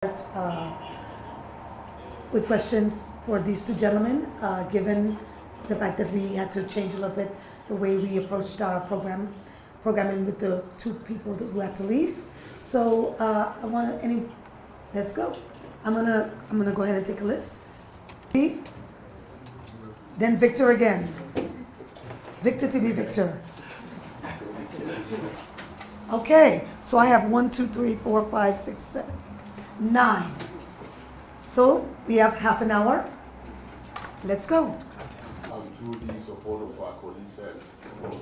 uh, with questions for these two gentlemen, given the fact that we had to change a little bit the way we approached our programming with the two people who had to leave. So let's go. I'm gonna go ahead and take a list. Then Victor again. Victor to be Victor. Okay, so I have 1, 2, 3, 4, 5, 6, 7, 9. So we have half an hour. Let's go. Through the support of our colleagues from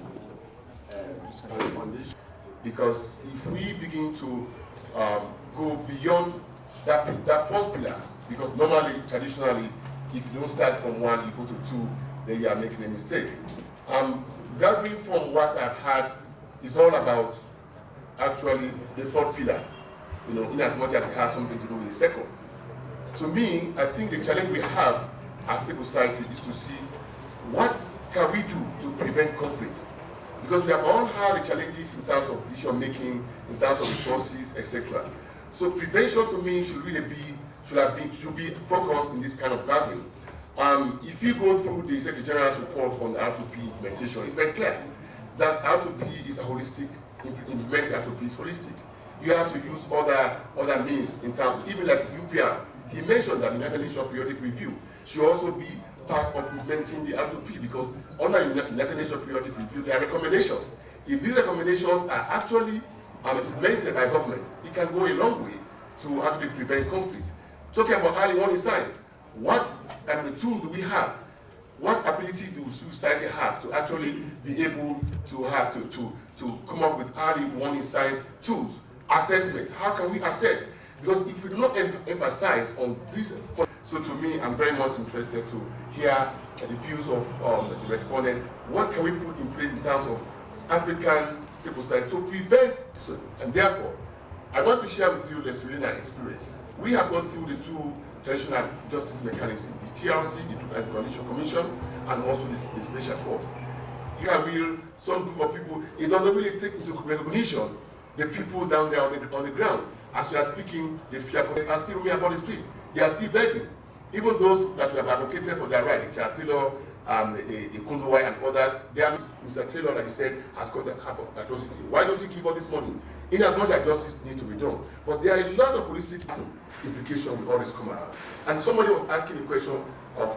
Stanley Foundation, because if we begin to go beyond that first pillar, because normally, traditionally, if you don't start from 1, you go to 2, then you are making a mistake. Gathering from what I've had is all about actually the third pillar, in as much as it has something to do with the second. To me, I think the challenge we have as civil society is to see what can we do to prevent conflict. Because we have all had the challenges in terms of decision making, in terms of resources, etc. So prevention to me should be focused in this kind of gathering. If you go through the Secretary General's report on R2P implementation, it's very clear that R2P is a holistic, implementing R2P is holistic. You have to use other means in terms, even like UPR. He mentioned that the United Nations Periodic Review should also be part of implementing the R2P, because under the United Nations Periodic Review, there are recommendations. If these recommendations are actually implemented by government, it can go a long way to actually prevent conflict. Talking about early warning signs, what tools do we have? What ability do society have to actually be able to have to come up with early warning signs tools? Assessment, how can we assess? Because if we do not emphasize on this, so to me, I'm very much interested to hear the views of the respondent. What can we put in place in terms of African civil society to prevent? And therefore, I want to share with you the Serena experience. We have gone through the two traditional justice mechanisms, the TRC, the Truth and Recognition Commission, and also the Special Court. Some group of people, it doesn't really take into recognition the people down there on the ground. As we are speaking, the Special Court are still roaming about the street. They are still begging. Even those that we have advocated for their right, the Taylor, the Kundowai and others, Mr. Taylor, like he said, has got a half of atrocity. Why don't you give all this money? In as much as justice needs to be done. But there are lots of holistic implications with all this come around. And somebody was asking the question of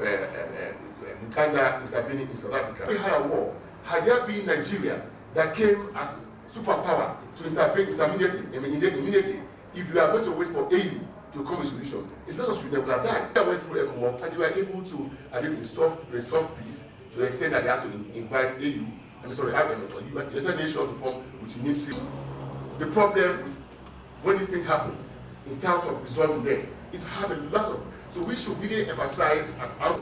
Uganda intervening in South Africa. We had a war. Had there been Nigeria that came as superpower to intervene immediately, if you are going to wait for AU to come with solution, a lot of us would have died. They went through ECOMOG and they were able to restore peace to the extent that they had to invite AU, the United Nations to form with NIPSI. The problem when this thing happened, in terms of resolving them, it had a lot of, so we should really emphasize as out.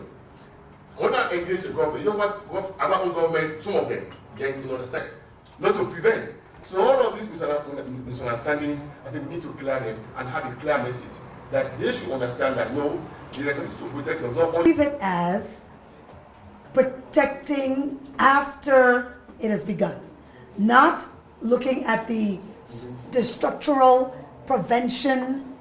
When I engage the government, you know what our own government, some of them, they understand, not to prevent. So all of these misunderstandings, I think we need to clear them and have a clear message that they should understand that no, the rest is to protect them. Not only Leave it as protecting after it has begun, not looking at the structural prevention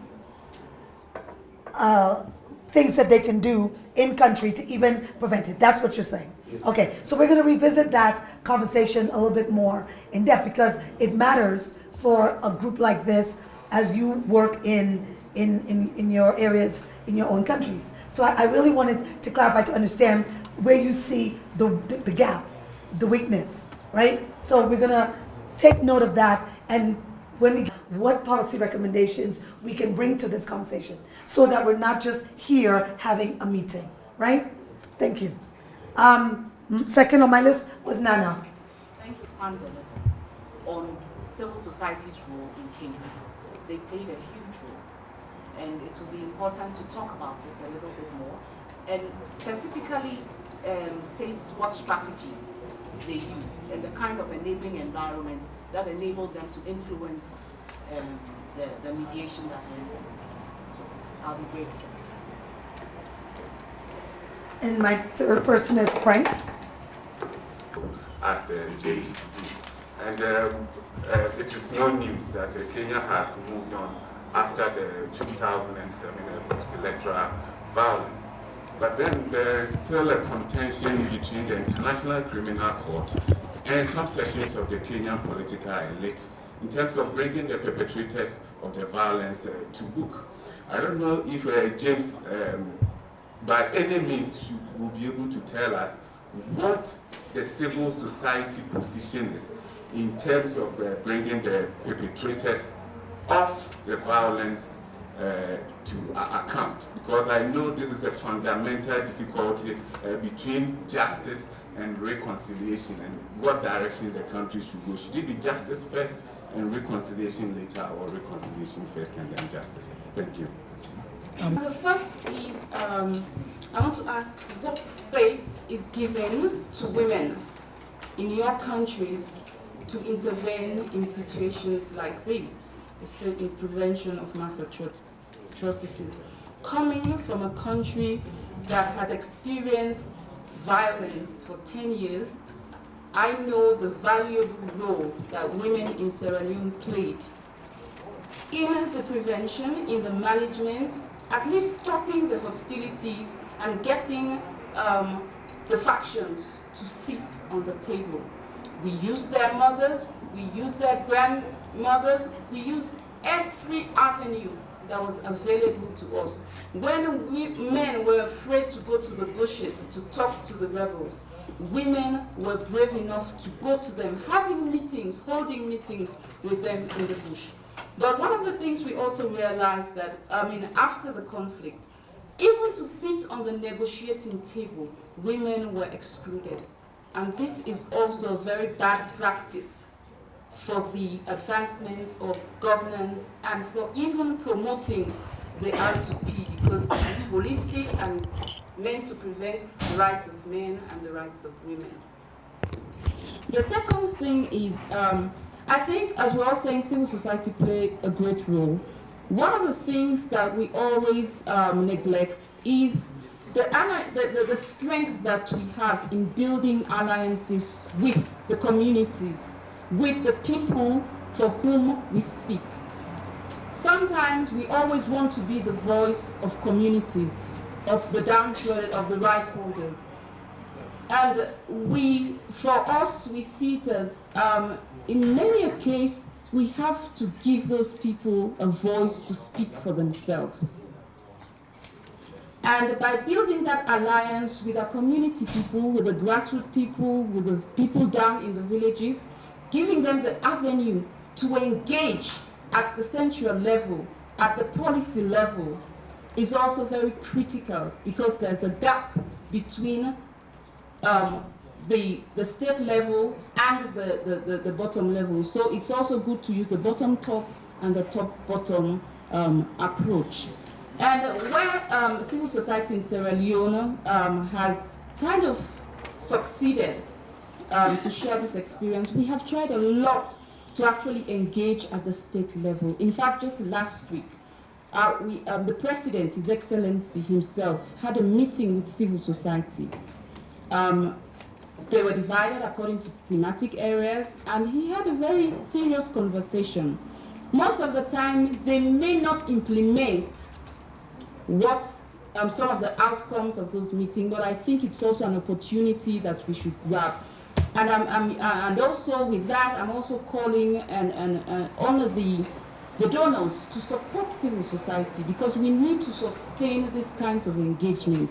things that they can do in country to even prevent it. That's what you're saying. Yes. Okay, so we're going to revisit that conversation a little bit more in depth, because it matters for a group like this as you work in your areas, in your own countries. So I really wanted to clarify, to understand where you see the gap, the weakness, right? So we're going to take note of that, and what policy recommendations we can bring to this conversation, so that we're not just here having a meeting, right? Thank you. Second on my list was Nana. Thank you. Expanded on civil society's role in Kenya. They played a huge role, and it will be important to talk about it a little bit more, and specifically states what strategies they use and the kind of enabling environment that enabled them to influence the mediation that went on. So I'll be grateful. And my third person is Frank. As the JSTP. And it is no news that Kenya has moved on after the 2007 post-electoral violence. But then there is still a contention between the International Criminal Court and some sections of the Kenyan political elite in terms of bringing the perpetrators of the violence to book. I don't know if James, by any means, will be able to tell us what the civil society position is in terms of bringing the perpetrators of the violence to account, because I know this is a fundamental difficulty between justice and reconciliation, and what direction the country should go. Should it be justice first and reconciliation later, or reconciliation first and then justice? Thank you. The first is, I want to ask what space is given to women in your countries to intervene in situations like these, especially in prevention of mass atrocities. Coming from a country that had experienced violence for 10 years, I know the valuable role that women in Sierra Leone played in the prevention, in the management, at least stopping the hostilities and getting the factions to sit on the table. We used their mothers, we used their grandmothers, we used every avenue that was available to us. When men were afraid to go to the bushes to talk to the rebels, women were brave enough to go to them, having meetings, holding meetings with them in the bush. But one of the things we also realized that, after the conflict, even to sit on the negotiating table, women were excluded. And this is also a very bad practice for the advancement of governance and for even promoting the R2P, because it's holistic and it's meant to prevent the rights of men and the rights of women. The second thing is, I think, as we're all saying, civil society played a great role. One of the things that we always neglect is the strength that we have in building alliances with the communities, with the people for whom we speak. Sometimes we always want to be the voice of communities, of the downtrodden, of the right holders. And for us, we see it as, in many a case, we have to give those people a voice to speak for themselves. And by building that alliance with our community people, with the grassroots people, with the people down in the villages, giving them the avenue to engage at the central level, at the policy level, is also very critical, because there's a gap between the state level and the bottom level. So it's also good to use the bottom-top and the top-bottom approach. And where civil society in Sierra Leone has kind of succeeded to share this experience, we have tried a lot to actually engage at the state level. In fact, just last week, the President, His Excellency himself, had a meeting with civil society. They were divided according to thematic areas, and he had a very serious conversation. Most of the time, they may not implement what some of the outcomes of those meetings, but I think it's also an opportunity that we should grab. And and also with that, I'm also calling and honor the donors to support civil society, because we need to sustain these kinds of engagement.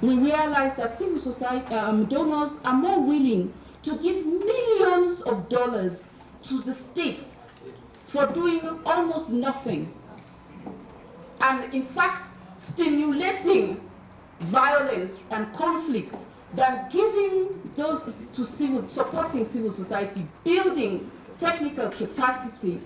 We realize that civil society donors are more willing to give millions of dollars to the states for doing almost nothing, and in fact stimulating violence and conflict, than giving those to supporting civil society, building technical capacity,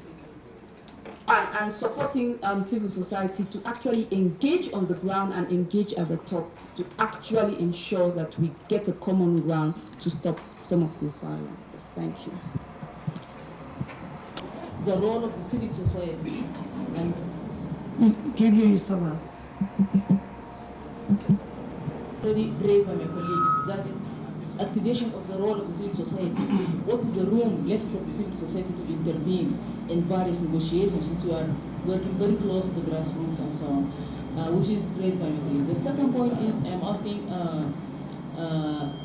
and supporting civil society to actually engage on the ground and engage at the top, to actually ensure that we get a common ground to stop some of these violences. Thank you. The role of the civil society. Can't hear you so well. Already raised by my colleagues, that is activation of the role of the civil society. What is the room left for the civil society to intervene in various negotiations, since we are working very close to the grassroots and so on, which is raised by me. The second point is I'm asking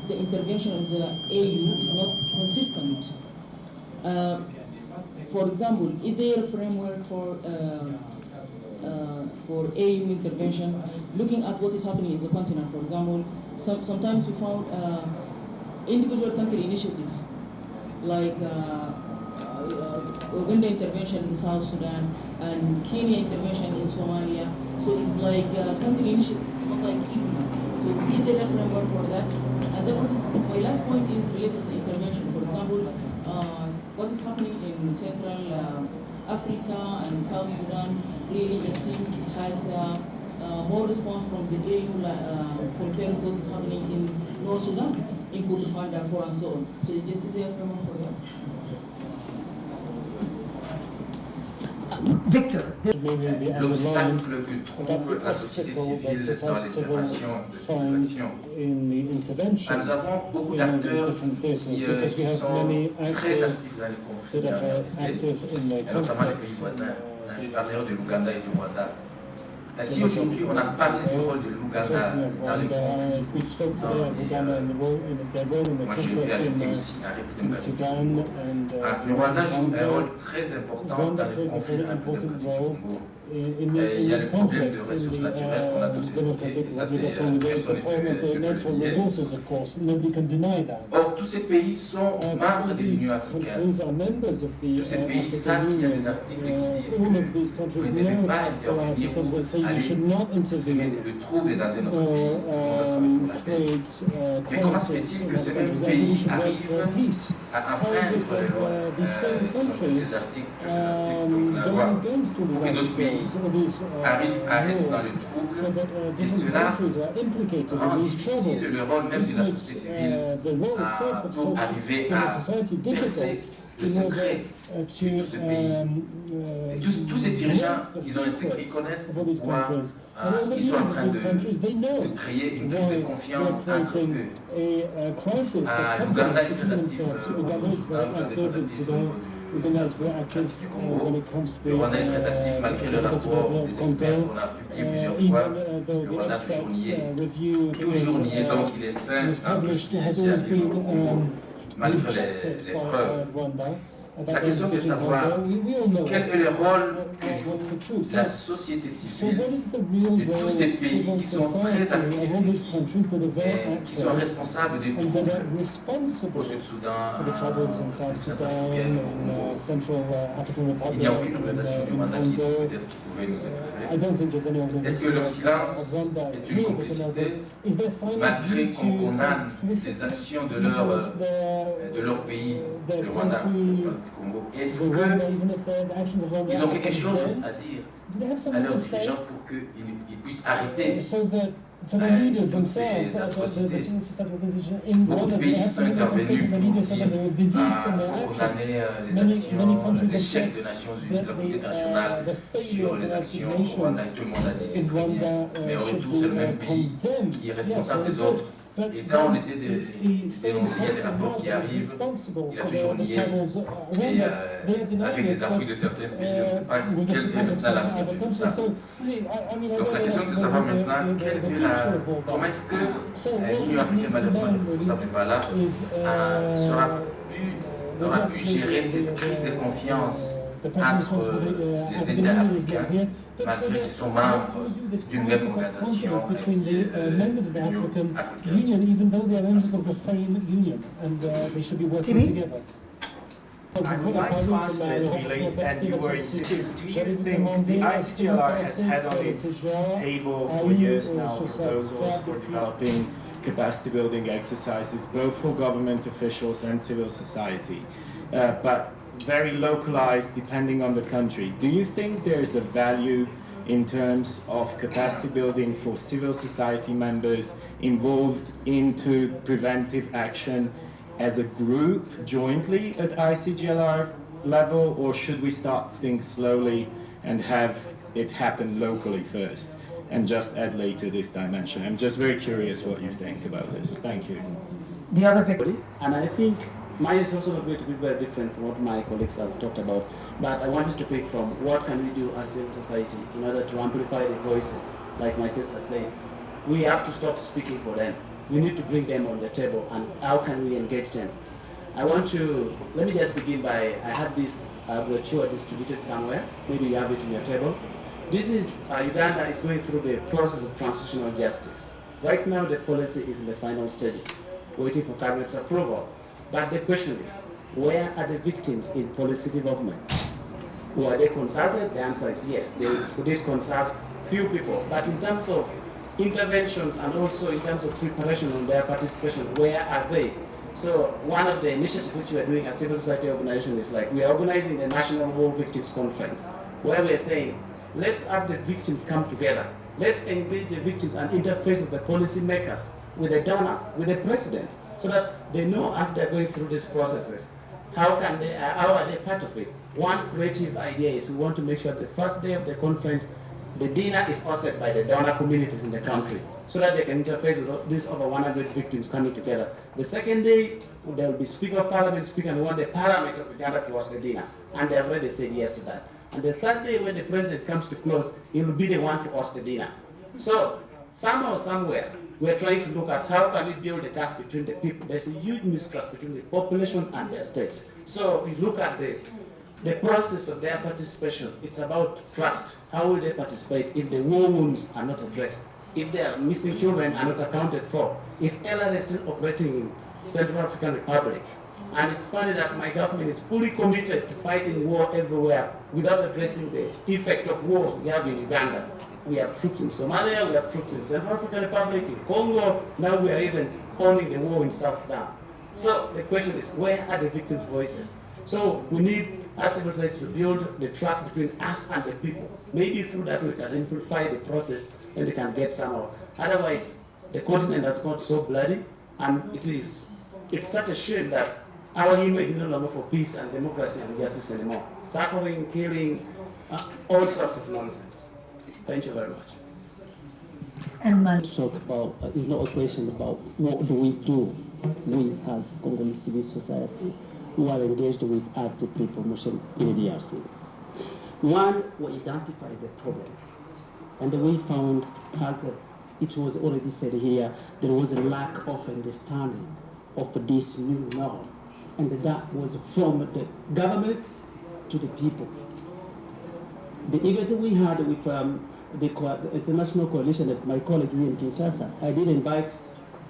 the intervention of the AU is not consistent. For example, is there a framework for AU intervention, looking at what is happening in the continent? For example, sometimes we found individual country initiative, like Uganda intervention in South Sudan and Kenya intervention in Somalia. So it's like country initiative, it's not like EU. So is there a framework for that? And then also, my last point is related to intervention. For example, what is happening in Central Africa and South Sudan, really it seems it has more response from the AU compared to what is happening in North Sudan, in Kurdistan, Darfur and so on. So is there a framework for that? Victor. L'obstacle que trouve la société civile dans l'intervention de ces actions. Nous avons beaucoup d'acteurs qui sont très actifs dans les conflits en RDC, et notamment les pays voisins. Je parlerai de l'Ouganda et du Rwanda. Ainsi, aujourd'hui, on a parlé du rôle de l'Ouganda dans les conflits. Moi, je vais ajouter aussi un république. Le Rwanda joue un rôle très important dans les conflits un peu démocratiques du Congo. Il y a les problèmes de ressources naturelles qu'on a tous évoqués, et ça, c'est personne ne peut le nier. Or, tous ces pays sont membres de l'Union africaine. Tous ces pays savent qu'il y a des articles qui disent que vous ne devez pas intervenir pour aller semer le trouble dans un autre pays pour la paix. Mais comment se fait-il que ces mêmes pays arrivent à enfreindre les lois, tous ces articles, de la loi, pour que d'autres pays arrivent à être dans le trouble, et cela rend difficile le rôle même de la société civile pour arriver à percer le secret de ce pays. Et tous ces dirigeants, ils ont un secret, ils connaissent pourquoi ils sont en train de créer une crise de confiance entre eux. L'Ouganda est très actif au niveau du Congo. Le Rwanda est très actif malgré le rapport des experts qu'on a publié plusieurs fois. Le Rwanda toujours nié, donc il est sain un peu qui arrive au Congo, malgré les preuves. La question c'est de savoir quel est le rôle que joue la société civile de tous ces pays qui sont très actifs et qui sont responsables des troubles au Sud-Soudan, au Centrafricain, au Congo. Il n'y a aucune organisation du Rwanda qui peut-être qui pouvait nous éclairer. Est-ce que leur silence est une complicité malgré qu'on condamne les actions de leur pays, le Rwanda, Congo? Est-ce qu'ils ont quelque chose à dire à leurs dirigeants pour qu'ils puissent arrêter toutes ces atrocités? Beaucoup de pays sont intervenus pour dire qu'il faut condamner les actions, l'échec des Nations Unies, de la communauté internationale sur les actions au Rwanda, et tout le monde a dit c'est très bien. Mais au retour, c'est le même pays qui est responsable des autres. Et quand on essaie de dénoncer, il y a des rapports qui arrivent, il a toujours nié. Et avec les appuis de certains pays, je ne sais pas quel est maintenant l'avenir de tout ça. Donc la question c'est de savoir maintenant comment est-ce que l'Union africaine, malheureusement responsable n'est pas là, aura pu gérer cette crise de confiance entre les États africains, malgré qu'ils sont membres d'une même organisation qui est l'Union africaine. I would like to ask relate, and you were insisting, do you think the ICGLR has had on its table for years now proposals for developing capacity building exercises, both for government officials and civil society, but very localized depending on the country? Do you think there is a value in terms of capacity building for civil society members involved into preventive action as a group jointly at ICGLR level, or should we start things slowly and have it happen locally first and just add later this dimension? I'm just very curious what you think about this. Thank you. The other Victor. And I think Mine is also not going to be very different from what my colleagues have talked about, but I wanted to pick from what can we do as civil society in order to amplify the voices, like my sister said. We have to stop speaking for them. We need to bring them on the table, and how can we engage them? Let me just begin by, I had this brochure distributed somewhere, maybe you have it on your table. This is, Uganda is going through the process of transitional justice. Right now the policy is in the final stages, waiting for cabinet's approval. But the question is, where are the victims in policy development? Were they consulted? The answer is yes. They did consult few people. But in terms of interventions and also in terms of preparation on their participation, where are they? So one of the initiatives which we are doing as civil society organization is like we are organizing the National War Victims Conference, where we are saying, let's have the victims come together. Let's engage the victims and interface with the policy makers, with the donors, with the presidents, so that they know as they're going through these processes, how are they part of it? One creative idea is we want to make sure the first day of the conference, the dinner is hosted by the donor communities in the country, so that they can interface with these over 100 victims coming together. The second day, there will be Speaker of Parliament speaking, and we want the Parliament of Uganda to host the dinner, and they have already said yes to that. And the third day, when the president comes to close, he will be the one to host the dinner. So somehow, somewhere, we're trying to look at how can we build a gap between the people. There's a huge mistrust between the population and their states. So we look at the process of their participation. It's about trust. How will they participate if the war wounds are not addressed? If their missing children are not accounted for? If LRA is still operating in Central African Republic? And it's funny that my government is fully committed to fighting war everywhere without addressing the effect of wars we have in Uganda. We have troops in Somalia, we have troops in Central African Republic, in Congo, now we are even owning the war in South Sudan. So the question is, where are the victims' voices? So we need, as civil society, to build the trust between us and the people. Maybe through that we can amplify the process and they can get somehow. Otherwise, the continent has got so bloody, and it's such a shame that our image is no longer for peace and democracy and justice anymore. Suffering, killing, all sorts of nonsense. Thank you very much. And talk about it's not a question about what do we do, we as Congolese civil society who are engaged with RTP promotion in the DRC. One, we identify the problem, and we found, as it was already said here, there was a lack of understanding of this new norm, and that was from the government to the people. The event we had with the international coalition that my colleague here in Kinshasa, I did invite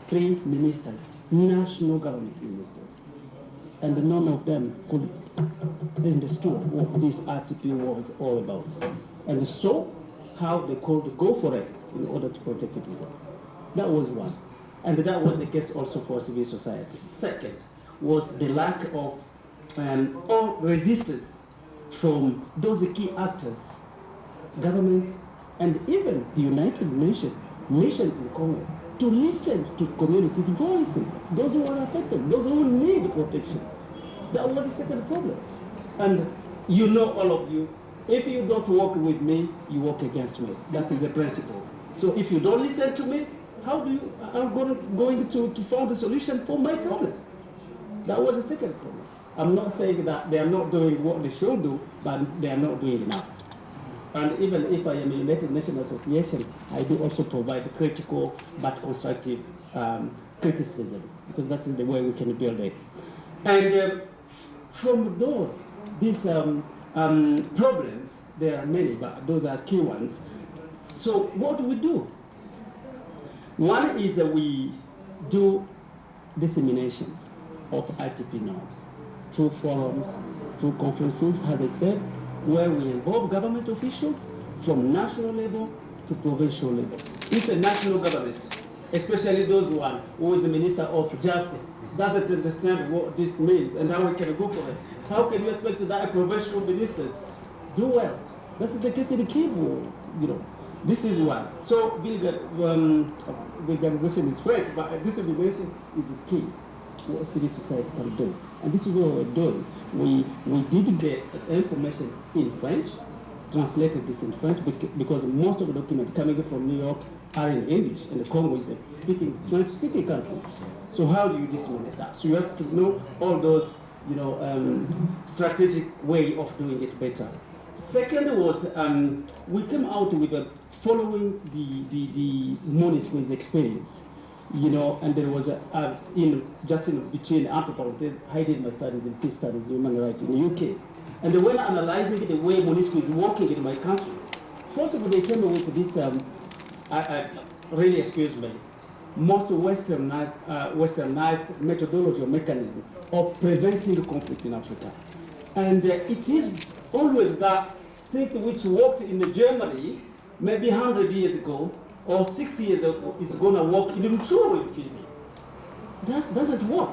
3 ministers, national government ministers, and none of them could understood what this RTP was all about, and so how they could go for it in order to protect the people. That was one, and that was the case also for civil society. Second was the lack of all resistance from those key actors, government, and even the United Nations in Congo, to listen to communities' voices, those who are affected, those who need protection. That was the second problem. And you know, all of you, if you don't work with me, you work against me. That is the principle. So if you don't listen to me, how do you are going to find a solution for my problem? That was the second problem. I'm not saying that they are not doing what they should do, but they are not doing enough. And even if I am a United Nations Association, I do also provide critical but constructive criticism, because that's the way we can build it. And from these problems, there are many, but those are key ones. So what do we do? One is that we do dissemination of ITP norms through forums, through conferences, as I said, where we involve government officials from national level to provincial level. If a national government, especially those one who is the Minister of Justice, doesn't understand what this means and how we can go for it, how can you expect that provincial ministers do well? That's the case in Kivu, you know. This is one. So vulgarization is great, but dissemination is the key. What civil society can do. And this is what we're doing. We did the information in French, translated this in French because most of the documents coming from New York are in English, and the Congo is a French-speaking country. So how do you disseminate that? So you have to know all those, strategic way of doing it better. Second was we came out with following the MONUSCO's experience, and there was between anthropology, I did my studies in peace studies, human rights in the UK. And when analyzing the way MONUSCO is working in my country, first of all, they came up with this, really excuse me, most westernized methodology or mechanism of preventing conflict in Africa. And it is always that things which worked in Germany maybe 100 years ago or 60 years ago is going to work in Rutshuru in Fizi. That doesn't work.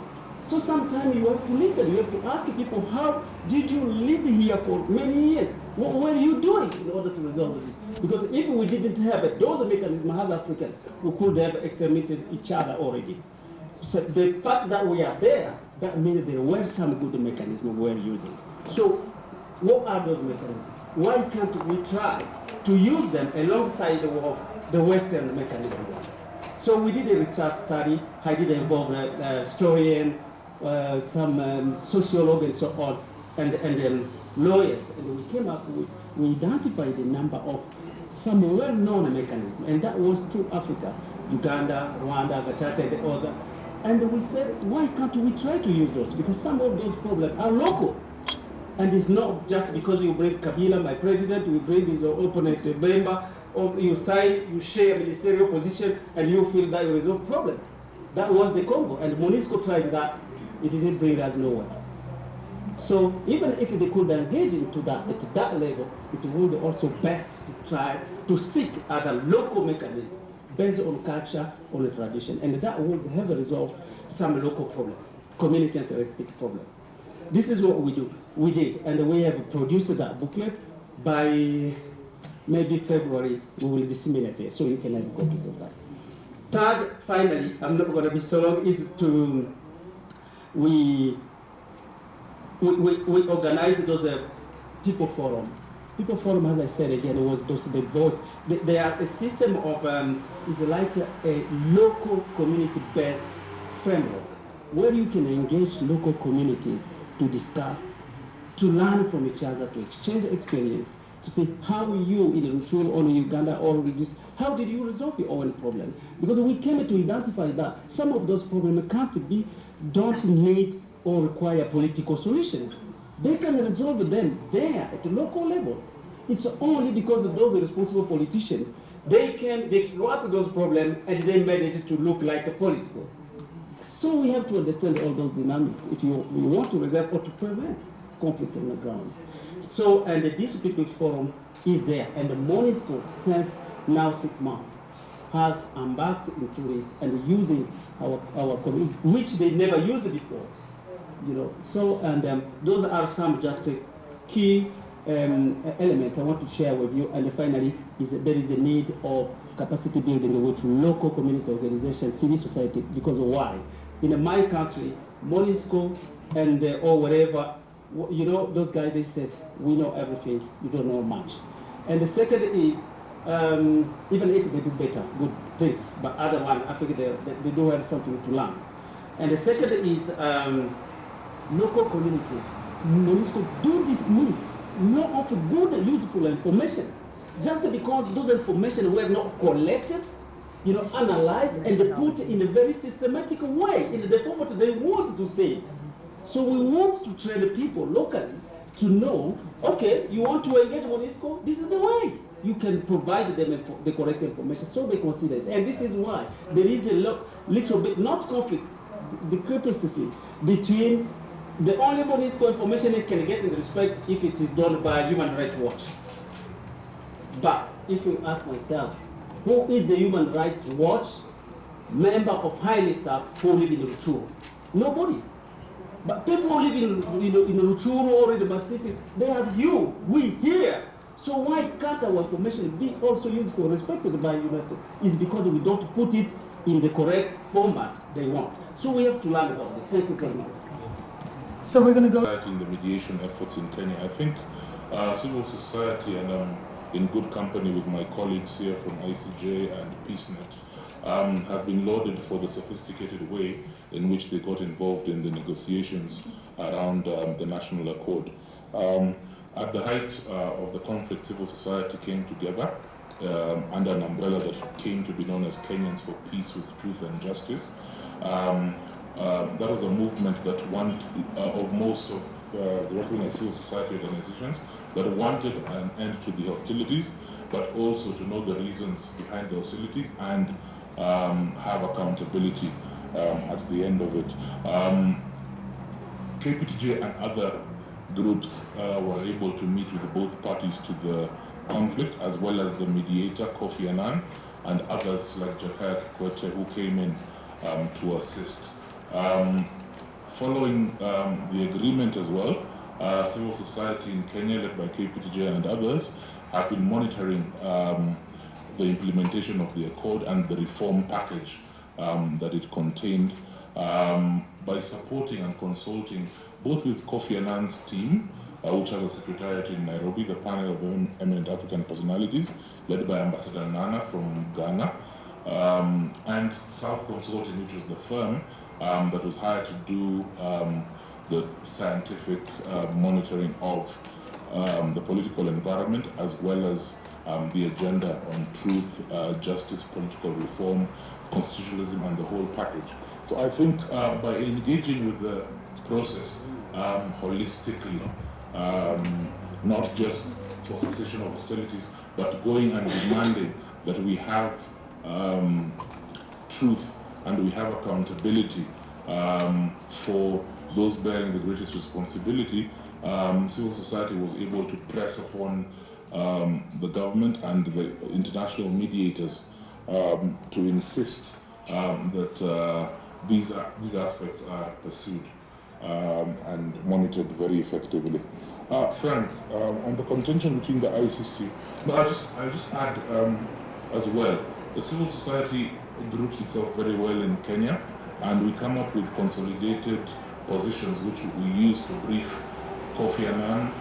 So sometimes you have to listen, you have to ask people, how did you live here for many years? What were you doing in order to resolve this? Because if we didn't have those mechanisms as Africans, we could have exterminated each other already. So the fact that we are there, that means there were some good mechanisms we were using. So what are those mechanisms? Why can't we try to use them alongside the Western mechanism? So we did a research study. I did involve a historian, some sociologue and so on, and lawyers. And we came up with, we identified a number of some well-known mechanisms, and that was through Africa, Uganda, Rwanda, Gacaca, and other. And we said, why can't we try to use those? Because some of those problems are local. And it's not just because you bring Kabila, my president, you bring his opponent member, or you sign, you share a ministerial position, and you feel that you resolve problem. That was the Congo, and MONUSCO tried that. It didn't bring us nowhere. So even if they could engage into that at that level, it would also best to try to seek other local mechanisms based on culture, on the tradition, and that would have resolved some local problem, community interested problem. This is what we do. We did, and we have produced that booklet. By maybe February, we will disseminate it, so you can have a copy of that. Third, finally, I'm not going to be so long, is to we organize those people forum. People forum, as I said again, was those the voice. They are a system of it's like a local community-based framework where you can engage local communities to discuss, to learn from each other, to exchange experience, to see how you in Rutshuru or in Uganda or this, how did you resolve your own problem? Because we came to identify that some of those problems don't need or require political solutions. They can resolve them there at the local levels. It's only because of those responsible politicians, they exploit those problems and they made it to look like a political. So we have to understand all those dynamics if we want to resolve or to prevent conflict on the ground. So, and this people forum is there, and the MONUSCO since now 6 months has embarked into this and using our community, which they never used before. So, and those are some just key elements I want to share with you. And finally, there is a need of capacity building with local community organizations, civil society, because why? In my country, MONUSCO and or whatever, those guys, they said, we know everything, you don't know much. And the second is, even if they do better, good things, but other one, I think they do have something to learn. And the second is local communities. MONUSCO do dismiss more of good and useful information just because those information were not collected, analyzed and put in a very systematic way in the format they want to say. So we want to train the people locally to know, okay, you want to engage MONUSCO, this is the way. You can provide them the correct information so they consider it. And this is why there is a little bit, not conflict, discrepancy between the only MONUSCO information it can get in respect if it is done by Human Rights Watch. But if you ask myself, who is the Human Rights Watch member of highly staff who live in Rutshuru? Nobody. But people who live in Rutshuru or in the Masisi, they have we here. So why can't our information be also useful, respected by United? It's because we don't put it in the correct format they want. So we have to learn about it. Thank you very much. So we're going to go in the mediation efforts in Kenya. I think civil society, and I'm in good company with my colleagues here from ICJ and PeaceNet, has been lauded for the sophisticated way in which they got involved in the negotiations around the National Accord. At the height of the conflict, civil society came together under an umbrella that came to be known as Kenyans for Peace with Truth and Justice. That was a movement that of most of the recognized civil society organizations that wanted an end to the hostilities, but also to know the reasons behind the hostilities and have accountability at the end of it. KPTJ and other groups were able to meet with both parties to the conflict, as well as the mediator, Kofi Annan, and others like Jakaya Kikwete, who came in to assist. Following the agreement as well, civil society in Kenya, led by KPTJ and others, have been monitoring the implementation of the accord and the reform package that it contained by supporting and consulting both with Kofi Annan's team, which has a secretariat in Nairobi, the panel of eminent African personalities, led by Ambassador Nana from Ghana, and South Consulting, which was the firm that was hired to do the scientific monitoring of the political environment, as well as the agenda on truth, justice, political reform, constitutionalism, and the whole package. So I think by engaging with the process holistically, not just for cessation of hostilities, but going and demanding that we have truth and we have accountability for those bearing the greatest responsibility, civil society was able to press upon the government and the international mediators to insist that these aspects are pursued and monitored very effectively. Frank, on the contention between the ICC, I'll just add as well, the civil society groups itself very well in Kenya, and we come up with consolidated positions which we use to brief Kofi Annan,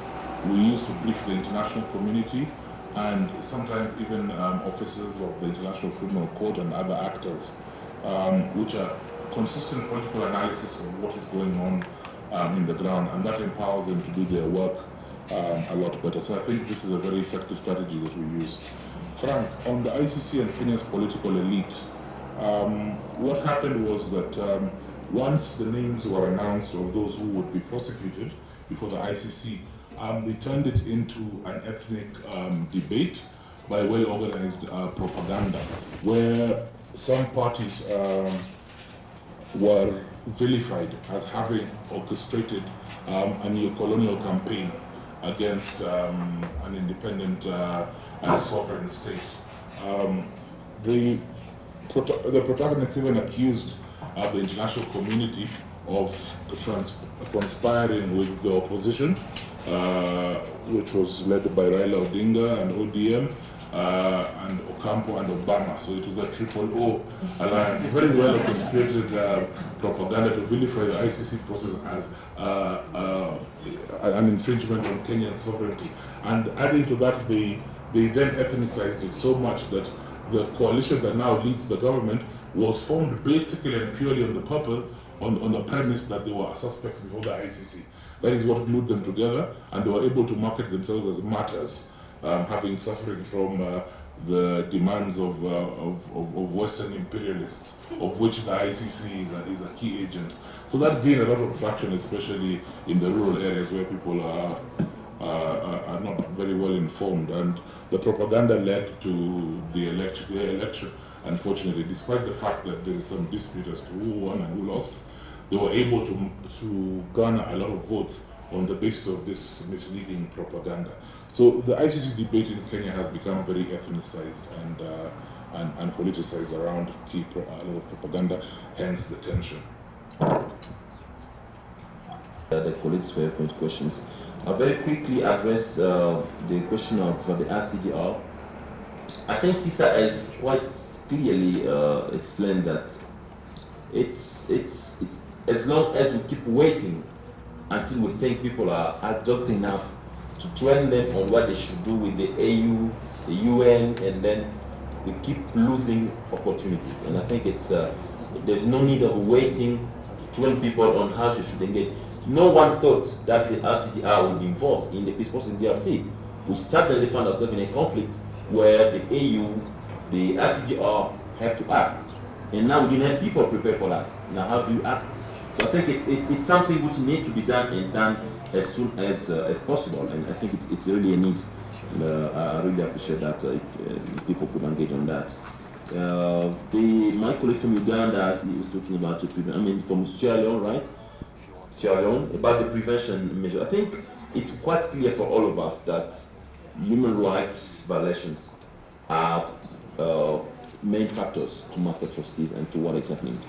we use to brief the international community, and sometimes even officers of the International Criminal Court and other actors, which are consistent political analysis of what is going on in the ground, and that empowers them to do their work a lot better. So I think this is a very effective strategy that we use. Frank, on the ICC and Kenya's political elite, what happened was that once the names were announced of those who would be prosecuted before the ICC, they turned it into an ethnic debate by well-organized propaganda, where some parties were vilified as having orchestrated a neo-colonial campaign against an independent and sovereign state. The protagonists even accused the international community of conspiring with the opposition, which was led by Raila Odinga and ODM, and Ocampo and Obama. So it was a triple O alliance, very well orchestrated propaganda to vilify the ICC process as an infringement on Kenyan sovereignty. And adding to that, they then ethnicized it so much that the coalition that now leads the government was formed basically and purely on the purpose, on the premise that they were suspects before the ICC. That is what glued them together, and they were able to market themselves as martyrs, having suffering from the demands of Western imperialists, of which the ICC is a key agent. So that gained a lot of traction, especially in the rural areas where people are not very well informed, and the propaganda led to the election. Unfortunately, despite the fact that there is some dispute as to who won and who lost, they were able to garner a lot of votes on the basis of this misleading propaganda. So the ICC debate in Kenya has become very ethnicized and politicized around a lot of propaganda, hence the tension. The colleagues for your questions. I'll very quickly address the question of the RCDR. I think CISA has quite clearly explained that it's as long as we keep waiting until we think people are adult enough to train them on what they should do with the AU, the UN, and then we keep losing opportunities. And I think it's there's no need of waiting to train people on how they should engage. No one thought that the RCGR would be involved in the peace process in DRC. We suddenly found ourselves in a conflict where the AU, the RCGR have to act. And now we didn't have people prepared for that. Now how do you act? So I think it's something which needs to be done and done as soon as possible. And I think it's really a need. I really appreciate that if people could engage on that. My colleague from Uganda is talking about the prevention. I mean, from Sierra Leone, right? Sierra Leone, about the prevention measure. I think it's quite clear for all of us that human rights violations are main factors to mass atrocities and to what is happening.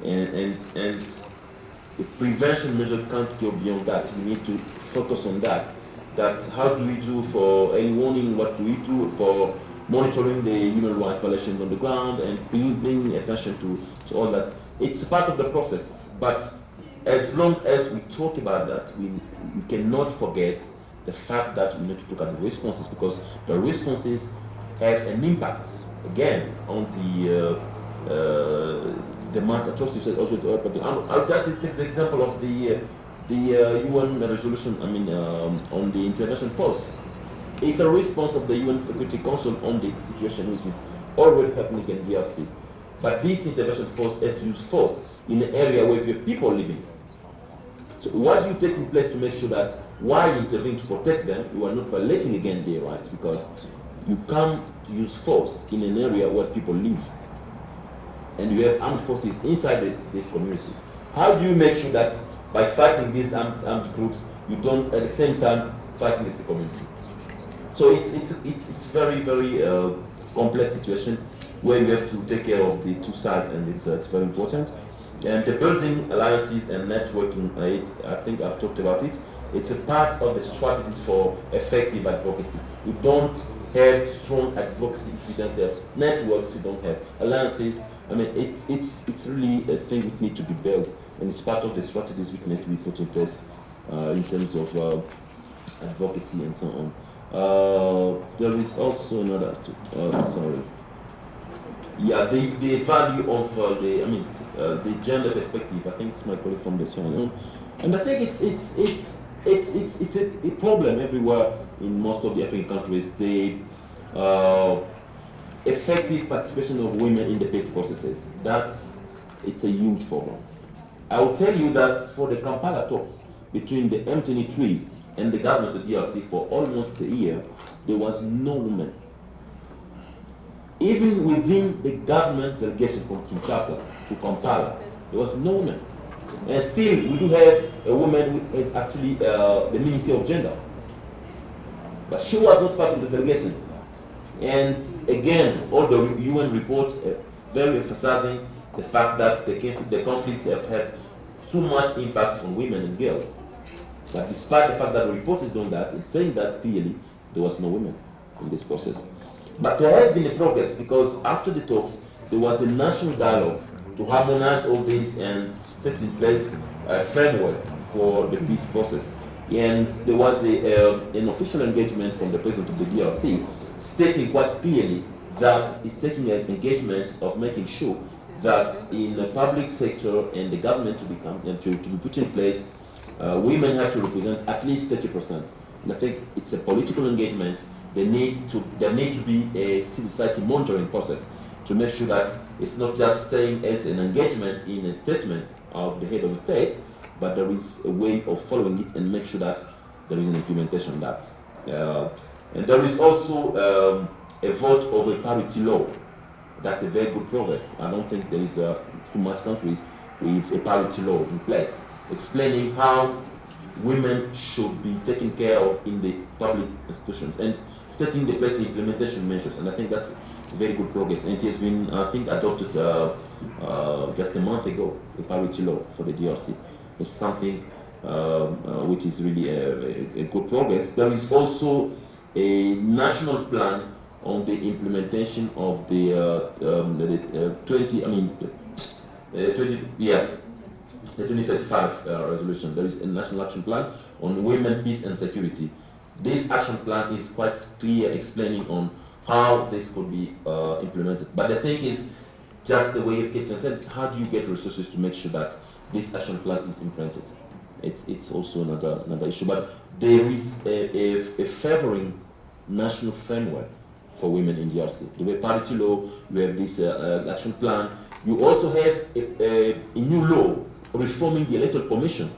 And the prevention measure can't go beyond that. We need to focus on that. That how do we do for early warning, what do we do for monitoring the human rights violations on the ground and paying attention to all that. It's part of the process, but as long as we talk about that, we cannot forget the fact that we need to look at the responses, because the responses have an impact, again, on the mass atrocities. I'll just take the example of the UN resolution, on the intervention force. It's a response of the UN Security Council on the situation which is already happening in DRC. But this intervention force has to use force in an area where you have people living. So what do you take in place to make sure that while intervening to protect them, you are not violating again their rights? Because you come to use force in an area where people live. And you have armed forces inside this community. How do you make sure that by fighting these armed groups, you don't at the same time fighting the community? So it's very, very complex situation where you have to take care of the two sides, and it's very important. And the building alliances and networking, I think I've talked about it. It's a part of the strategies for effective advocacy. You don't have strong advocacy if you don't have networks, you don't have alliances. It's really a thing which needs to be built, and it's part of the strategies which need to be put in place in terms of advocacy and so on. There is also another, the value of the gender perspective. I think it's my colleague from the Sierra, and I think it's a problem everywhere in most of the African countries. The effective participation of women in the peace processes, it's a huge problem. I will tell you that for the Kampala talks between the M23 and the government of DRC for almost a year, there was no woman. Even within the government delegation from Kinshasa to Kampala, there was no woman. And still, we do have a woman who is actually the Minister of Gender. But she was not part of the delegation. And again, all the UN reports very emphasizing the fact that the conflicts have had too much impact on women and girls. But despite the fact that the report is doing that, it's saying that clearly there was no women in this process. But there has been a progress, because after the talks, there was a national dialogue to harmonize all this and set in place a framework for the peace process. And there was an official engagement from the president of the DRC stating quite clearly that he's taking an engagement of making sure that in the public sector and the government to be put in place, women have to represent at least 30%. And I think it's a political engagement. There need to be a civil society monitoring process to make sure that it's not just staying as an engagement in a statement of the head of the state, but there is a way of following it and make sure that there is an implementation of that. And there is also a vote of a parity law. That's a very good progress. I don't think there is too much countries with a parity law in place, explaining how women should be taken care of in the public institutions and setting the place implementation measures. And I think that's very good progress. And it has been, I think, adopted just a month ago, the parity law for the DRC. It's something which is really a good progress. There is also a national plan on the implementation of the 2035 resolution. There is a national action plan on women, peace and security. this action plan is quite clear, explaining on how this could be implemented. But the thing is, just the way Captain said, how do you get resources to make sure that this action plan is implemented? It's also another issue. But there is a favoring national framework for women in DRC. The way parity law, you have this action plan. You also have a new law reforming the Electoral Commission,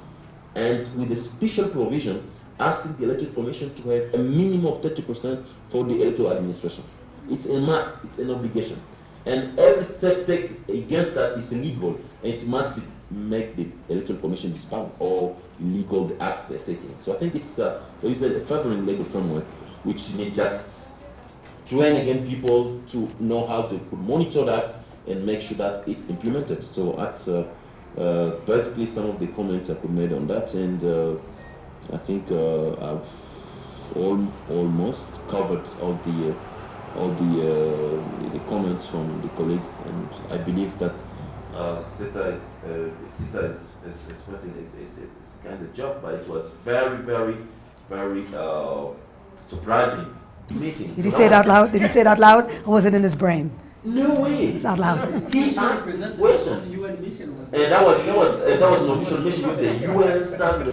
and with a special provision asking the Electoral Commission to have a minimum of 30% for the electoral administration. It's a must, it's an obligation. And every step taken against that is illegal, and it must make the Electoral Commission disband or illegal the acts they're taking. So I think it's there is a favoring legal framework which may just train again people to know how to monitor that and make sure that it's implemented. So that's basically some of the comments I could make on that, and I think I've almost covered all the comments from the colleagues, and I believe that CISA is kind of job, but it was very surprising meeting. Did he say it out loud? Did he say it out loud, or was it in his brain? No way. It's out loud. He asked question. And that was an official mission with the UN stuff.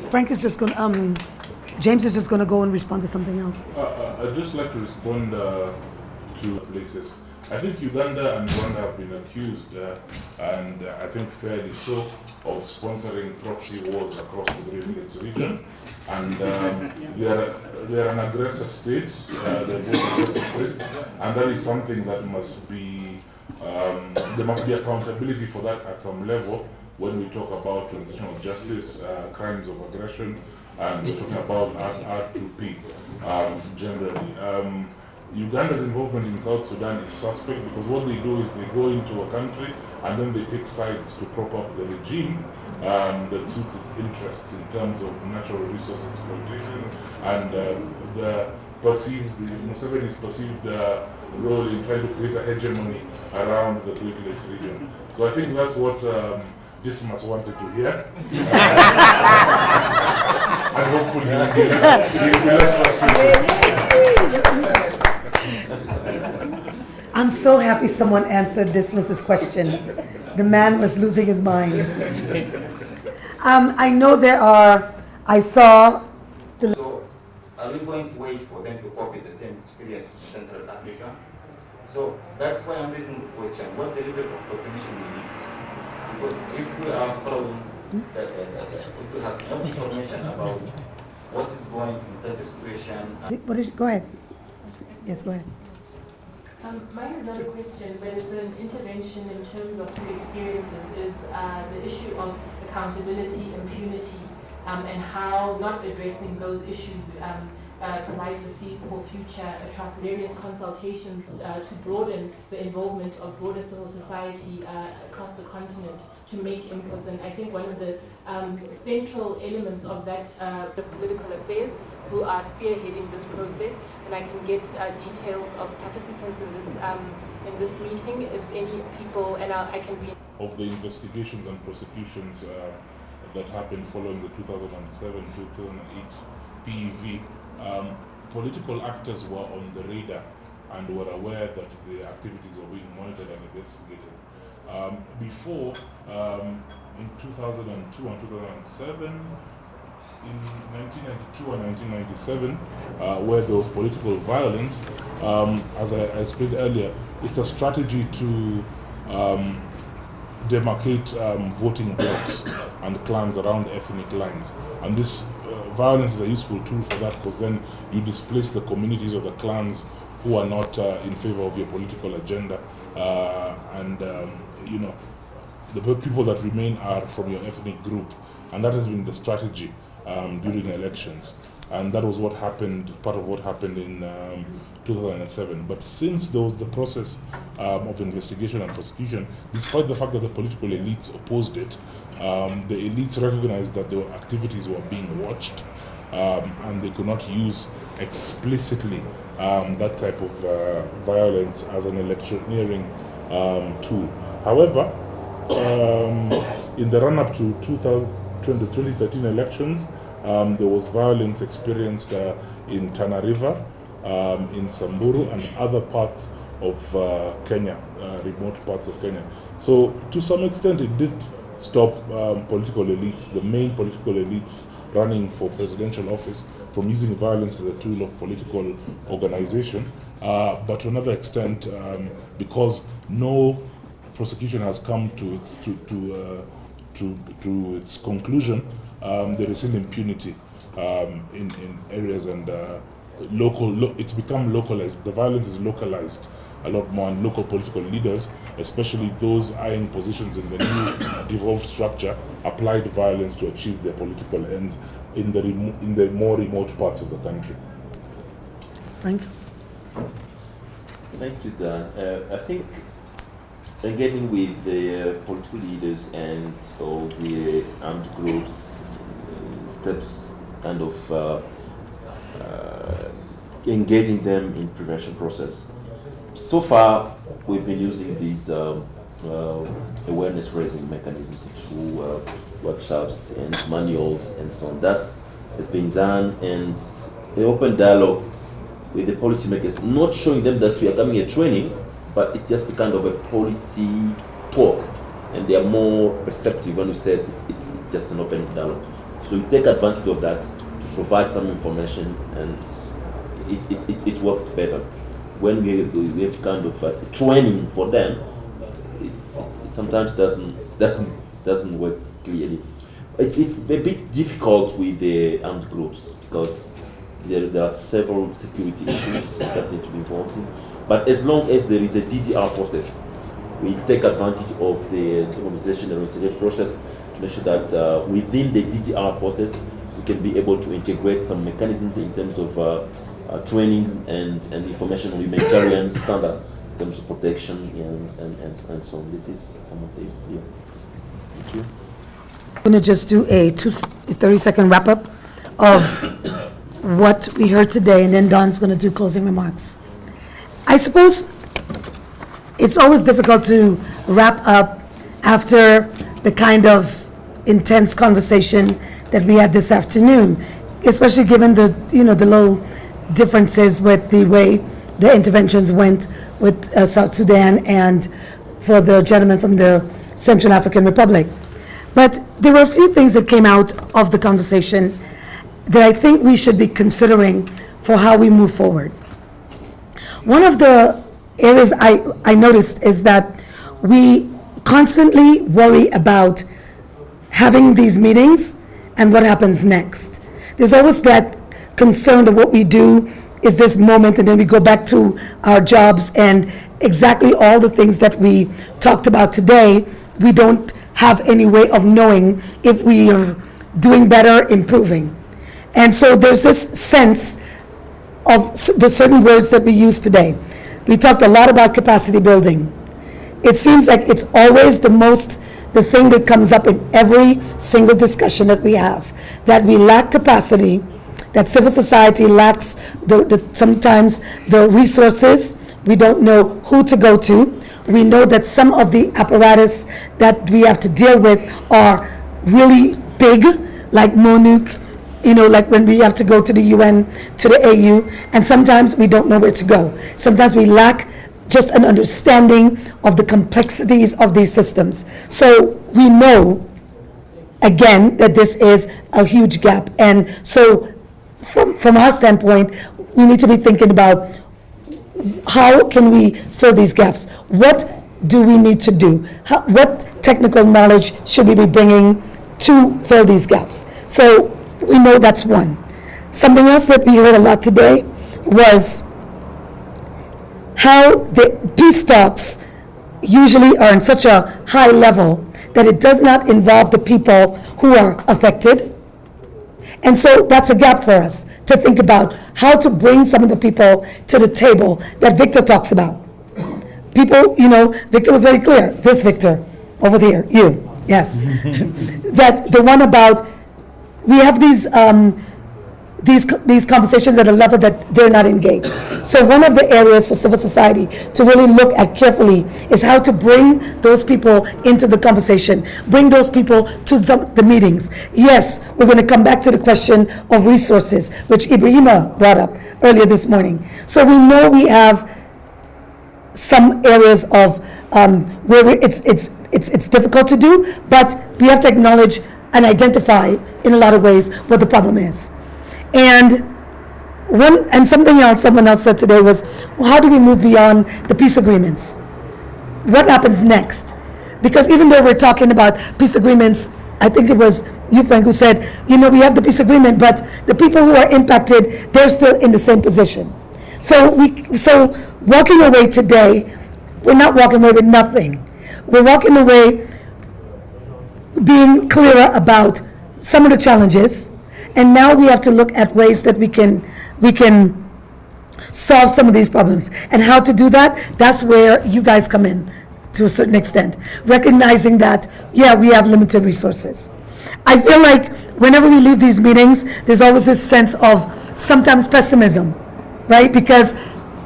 Frank is just going to, James is just going to go and respond to something else. I'd just like to respond to places. I think Uganda and Rwanda have been accused, and I think fairly so, of sponsoring proxy wars across the Great Lakes region. And they are an aggressor state, they're both aggressive states, and that is something that must be, there must be accountability for that at some level when we talk about transitional justice, crimes of aggression, and we're talking about R2P generally. Uganda's involvement in South Sudan is suspect because what they do is they go into a country and then they take sides to prop up the regime that suits its interests in terms of natural resource exploitation and the Museveni's perceived role in trying to create a hegemony around the Great Lakes region. So I think that's what Dismas wanted to hear. And hopefully he'll be less frustrated. I'm so happy someone answered Dismas's question. The man was losing his mind. I know I saw the... So are we going to wait for them to copy the same experience in Central Africa? So that's why I'm raising the question, what the level of cooperation we need? Because if we are following, if we have no information about what is going in that situation... Go ahead. Yes, go ahead. Mine is not a question, but it's an intervention in terms of the experiences, is the issue of accountability, impunity, and how not addressing those issues provide the seeds for future various consultations to broaden the involvement of broader civil society across the continent to make inputs. And I think one of the central elements of that, the political affairs who are spearheading this process, and I can get details of participants in this meeting if any people, and I can be... Of the investigations and prosecutions that happened following the 2007-2008 PEV, political actors were on the radar and were aware that the activities were being monitored and investigated. Before, in 2002 and 2007, in 1992 and 1997, where there was political violence, as I explained earlier, it's a strategy to demarcate voting blocks and clans around ethnic lines. And this violence is a useful tool for that, because then you displace the communities or the clans who are not in favor of your political agenda, you know, the people that remain are from your ethnic group, and that has been the strategy during elections, and that was what happened, part of what happened in 2007. But since there was the process of investigation and prosecution, despite the fact that the political elites opposed it, the elites recognized that their activities were being watched, and they could not use explicitly that type of violence as an electioneering tool. However, in the run-up to 2013 elections, There was violence experienced in Tana River, in Samburu, and other parts of Kenya, remote parts of Kenya. So to some extent it did stop political elites, the main political elites running for presidential office, from using violence as a tool of political organization. But to another extent, because no prosecution has come to its conclusion, there is still impunity in areas, and it's become localized. The violence is localized a lot more, and local political leaders, especially those eyeing positions in the new devolved structure, applied violence to achieve their political ends in the more remote parts of the country. Frank? Thank you, Dan. I think engaging with the political leaders and all the armed groups steps kind of engaging them in prevention process. So far, we've been using these awareness-raising mechanisms through workshops and manuals and so on. That's has been done, and an open dialogue with the policymakers, not showing them that we are coming a training, but it's just a kind of a policy talk, and they are more receptive when we said it's just an open dialogue. So we take advantage of that, provide some information, and it works better. When we have kind of training for them, it sometimes doesn't work clearly. It's a bit difficult with the armed groups because there are several security issues that need to be involved in. But as long as there is a DDR process, we take advantage of the demobilization and reconciliation process to make sure that within the DDR process, we can be able to integrate some mechanisms in terms of training and information on humanitarian standard in terms of protection and so on. This is some of the Thank you. I'm going to just do a 30-second wrap-up of what we heard today, and then Don's going to do closing remarks. I suppose it's always difficult to wrap up after the kind of intense conversation that we had this afternoon, especially given the little differences with the way the interventions went with South Sudan and for the gentleman from the Central African Republic. But there were a few things that came out of the conversation that I think we should be considering for how we move forward. One of the areas I noticed is that we constantly worry about having these meetings and what happens next. There's always that concern that what we do is this moment, and then we go back to our jobs, and exactly all the things that we talked about today, we don't have any way of knowing if we are doing better, improving. And so there's this sense of the certain words that we used today. We talked a lot about capacity building. It seems like it's always the thing that comes up in every single discussion that we have, that we lack capacity, that civil society lacks sometimes the resources. We don't know who to go to. We know that some of the apparatus that we have to deal with are really big, like MONUC, like when we have to go to the UN, to the AU, and sometimes we don't know where to go. Sometimes we lack just an understanding of the complexities of these systems. So we know, again, that this is a huge gap. And so from our standpoint, we need to be thinking about how can we fill these gaps? What do we need to do? What technical knowledge should we be bringing to fill these gaps? So we know that's one. Something else that we heard a lot today was how the peace talks usually are in such a high level that it does not involve the people who are affected. And so that's a gap for us to think about how to bring some of the people to the table that Victor talks about. People, Victor was very clear. This Victor, over there, you, yes. That the one about, we have these these conversations at a level that they're not engaged. So one of the areas for civil society to really look at carefully is how to bring those people into the conversation, bring those people to the meetings. Yes, we're going to come back to the question of resources, which Ibrahima brought up earlier this morning. So we know we have some areas of where it's difficult to do, but we have to acknowledge and identify in a lot of ways what the problem is. And something else someone else said today was, well, how do we move beyond the peace agreements? What happens next? Because even though we're talking about peace agreements, I think it was you, Frank, who said, we have the peace agreement, but the people who are impacted, they're still in the same position. So walking away today, we're not walking away with nothing. We're walking away being clearer about some of the challenges, and now we have to look at ways that we can solve some of these problems. And how to do that, that's where you guys come in to a certain extent, recognizing that, we have limited resources. I feel like whenever we leave these meetings, there's always this sense of sometimes pessimism, right? Because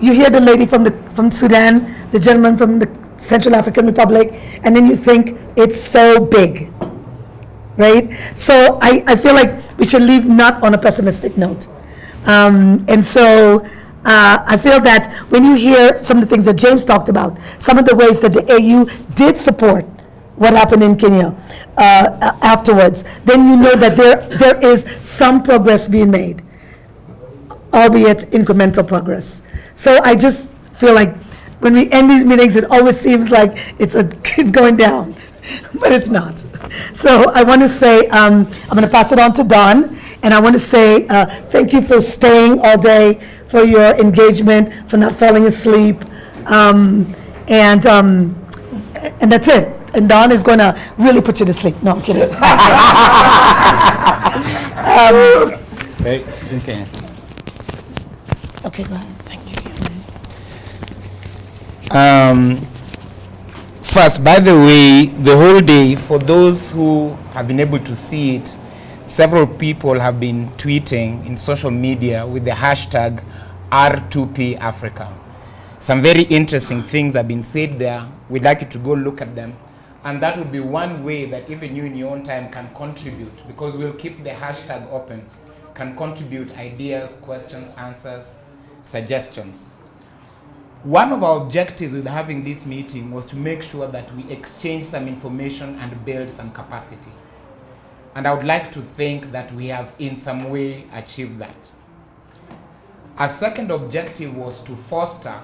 you hear the lady from Sudan, the gentleman from the Central African Republic, and then you think it's so big, right? So I feel like we should leave not on a pessimistic note. And so I feel that when you hear some of the things that James talked about, some of the ways that the AU did support what happened in Kenya afterwards, then you know that there is some progress being made, albeit incremental progress. So I just feel like when we end these meetings, it always seems like it's going down, but it's not. So I want to say, I'm going to pass it on to Don, and I want to say thank you for staying all day, for your engagement, for not falling asleep, and that's it. And Don is going to really put you to sleep. No, I'm kidding. Okay. Okay, go ahead. First, by the way, the whole day, for those who have been able to see it, several people have been tweeting in social media with the hashtag R2P Africa. Some very interesting things have been said there. We'd like you to go look at them. And that would be one way that even you in your own time can contribute, because we'll keep the hashtag open, can contribute ideas, questions, answers, suggestions. One of our objectives with having this meeting was to make sure that we exchange some information and build some capacity. And I would like to think that we have in some way achieved that. Our second objective was to foster,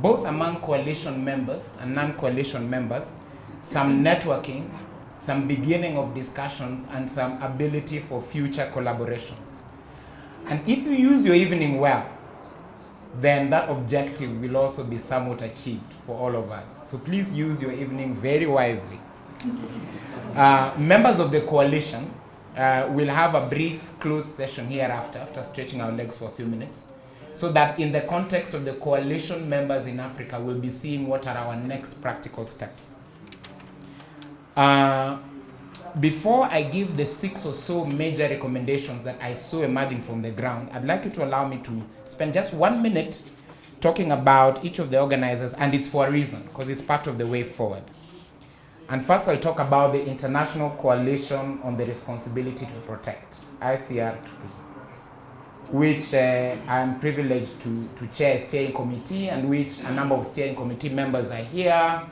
both among coalition members and non-coalition members, some networking, some beginning of discussions, and some ability for future collaborations. And if you use your evening well, then that objective will also be somewhat achieved for all of us. So please use your evening very wisely. Members of the coalition will have a brief closed session hereafter, after stretching our legs for a few minutes, so that in the context of the coalition members in Africa, we'll be seeing what are our next practical steps. Before I give the 6 or so major recommendations that I saw emerging from the ground, I'd like you to allow me to spend just 1 minute talking about each of the organizers, and it's for a reason, because it's part of the way forward. And first I'll talk about the International Coalition on the Responsibility to Protect, ICR2P, which I'm privileged to chair a steering committee, and which a number of steering committee members are here.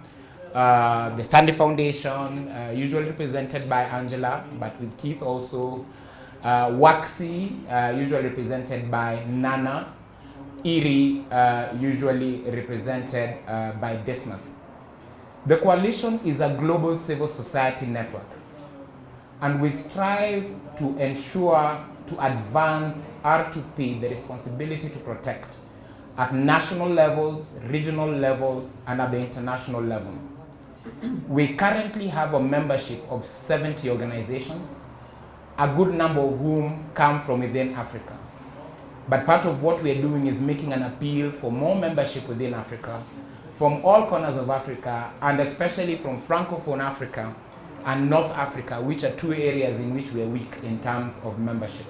The Stanley Foundation, usually represented by Angela, but with Keith also. WAXI, usually represented by Nana. IRI, usually represented by Dismas. The coalition is a global civil society network, and we strive to ensure to advance R2P, the responsibility to protect, at national levels, regional levels, and at the international level. We currently have a membership of 70 organizations, a good number of whom come from within Africa. But part of what we're doing is making an appeal for more membership within Africa, from all corners of Africa, and especially from Francophone Africa and North Africa, which are two areas in which we're weak in terms of membership.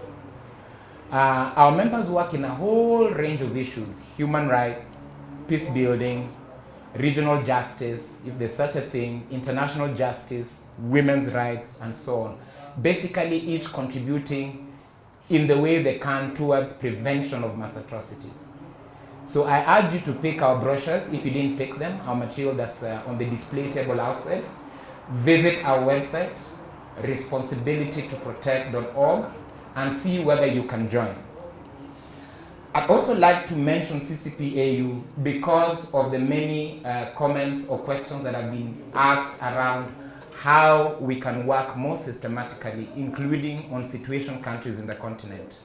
Our members work in a whole range of issues: human rights, peace building, regional justice, if there's such a thing, international justice, women's rights, and so on. Basically, each contributing in the way they can towards prevention of mass atrocities. So I urge you to pick our brochures if you didn't pick them, our material that's on the display table outside. Visit our website, responsibilitytoprotect.org, and see whether you can join. I'd also like to mention CCPAU because of the many comments or questions that have been asked around how we can work more systematically, including on situation countries in the continent.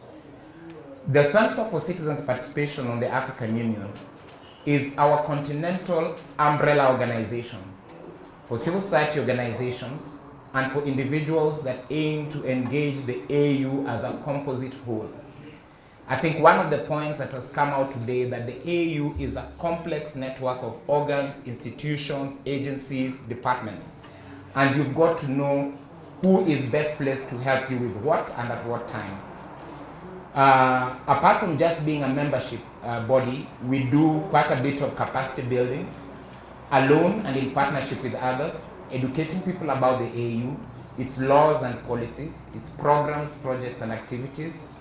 The Center for Citizens' Participation on the African Union is our continental umbrella organization for civil society organizations and for individuals that aim to engage the AU as a composite whole. I think one of the points that has come out today that the AU is a complex network of organs, institutions, agencies, departments, and you've got to know who is best placed to help you with what and at what time. Apart from just being a membership body, we do quite a bit of capacity building, alone and in partnership with others, educating people about the AU, its laws and policies, its programs, projects, and activities.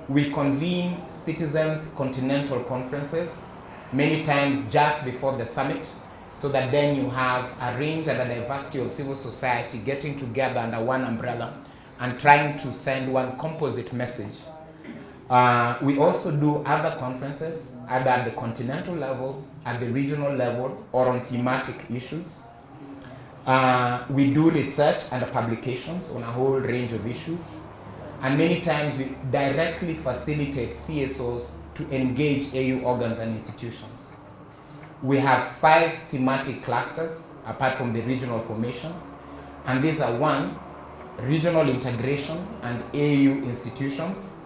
We convene citizens' continental conferences, many times just before the summit, so that then you have a range and a diversity of civil society getting together under one umbrella and trying to send one composite message. We also do other conferences, either at the continental level, at the regional level, or on thematic issues. We do research and publications on a whole range of issues. And many times we directly facilitate CSOs to engage AU organs and institutions. We have 5 thematic clusters, apart from the regional formations. And these are 1, regional integration and AU institutions.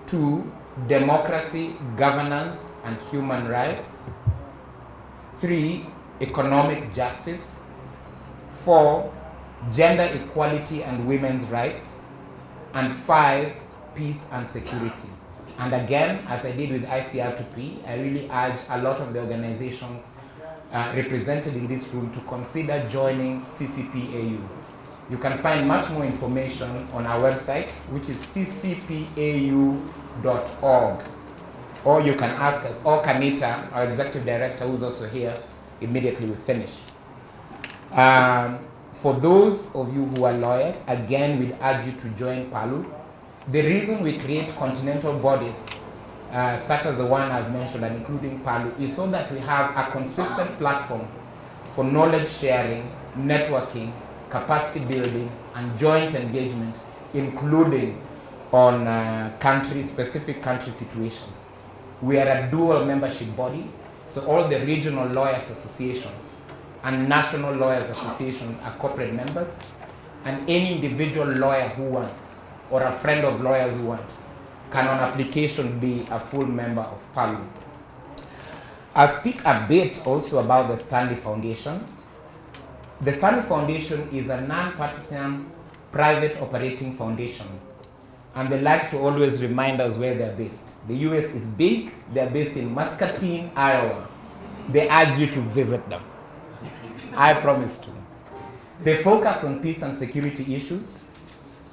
2, democracy, governance, and human rights. 3, economic justice. 4, gender equality and women's rights. And 5, peace and security. And again, as I did with ICR2P, I really urge a lot of the organizations represented in this room to consider joining CCPAU. You can find much more information on our website, which is ccpau.org. Or you can ask us, or Kanita, our executive director, who's also here, immediately we finish. For those of you who are lawyers, again, we'd urge you to join PALU. The reason we create continental bodies, such as the one I've mentioned, and including PALU, is so that we have a consistent platform for knowledge sharing, networking, capacity building, and joint engagement, including on specific country situations. We are a dual membership body, so all the regional lawyers associations and national lawyers associations are corporate members, and any individual lawyer who wants, or a friend of lawyers who wants, can on application be a full member of PALU. I'll speak a bit also about the Stanley Foundation. The Stanley Foundation is a non-partisan private operating foundation, and they like to always remind us where they're based. The US is big, they're based in Muscatine, Iowa. They urge you to visit them. I promise to. They focus on peace and security issues,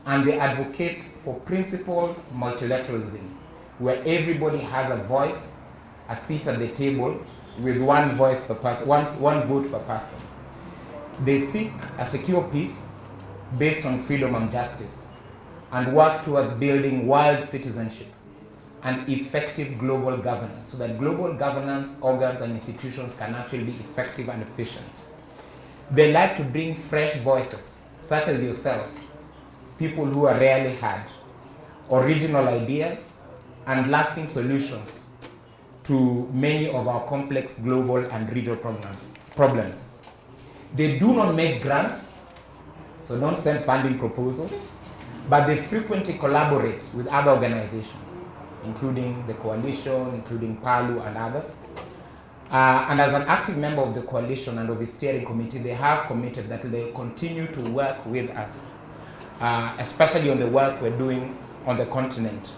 and they advocate for principled multilateralism, where everybody has a voice, a seat at the table, with one voice per person, one vote per person. They seek a secure peace based on freedom and justice, and work towards building world citizenship and effective global governance, so that global governance organs and institutions can actually be effective and efficient. They like to bring fresh voices, such as yourselves, people who are rarely heard, original ideas, and lasting solutions to many of our complex global and regional problems. They do not make grants, so don't send funding proposals, but they frequently collaborate with other organizations, including the coalition, including PALU and others. And as an active member of the coalition and of its steering committee, they have committed that they'll continue to work with us, especially on the work we're doing on the continent.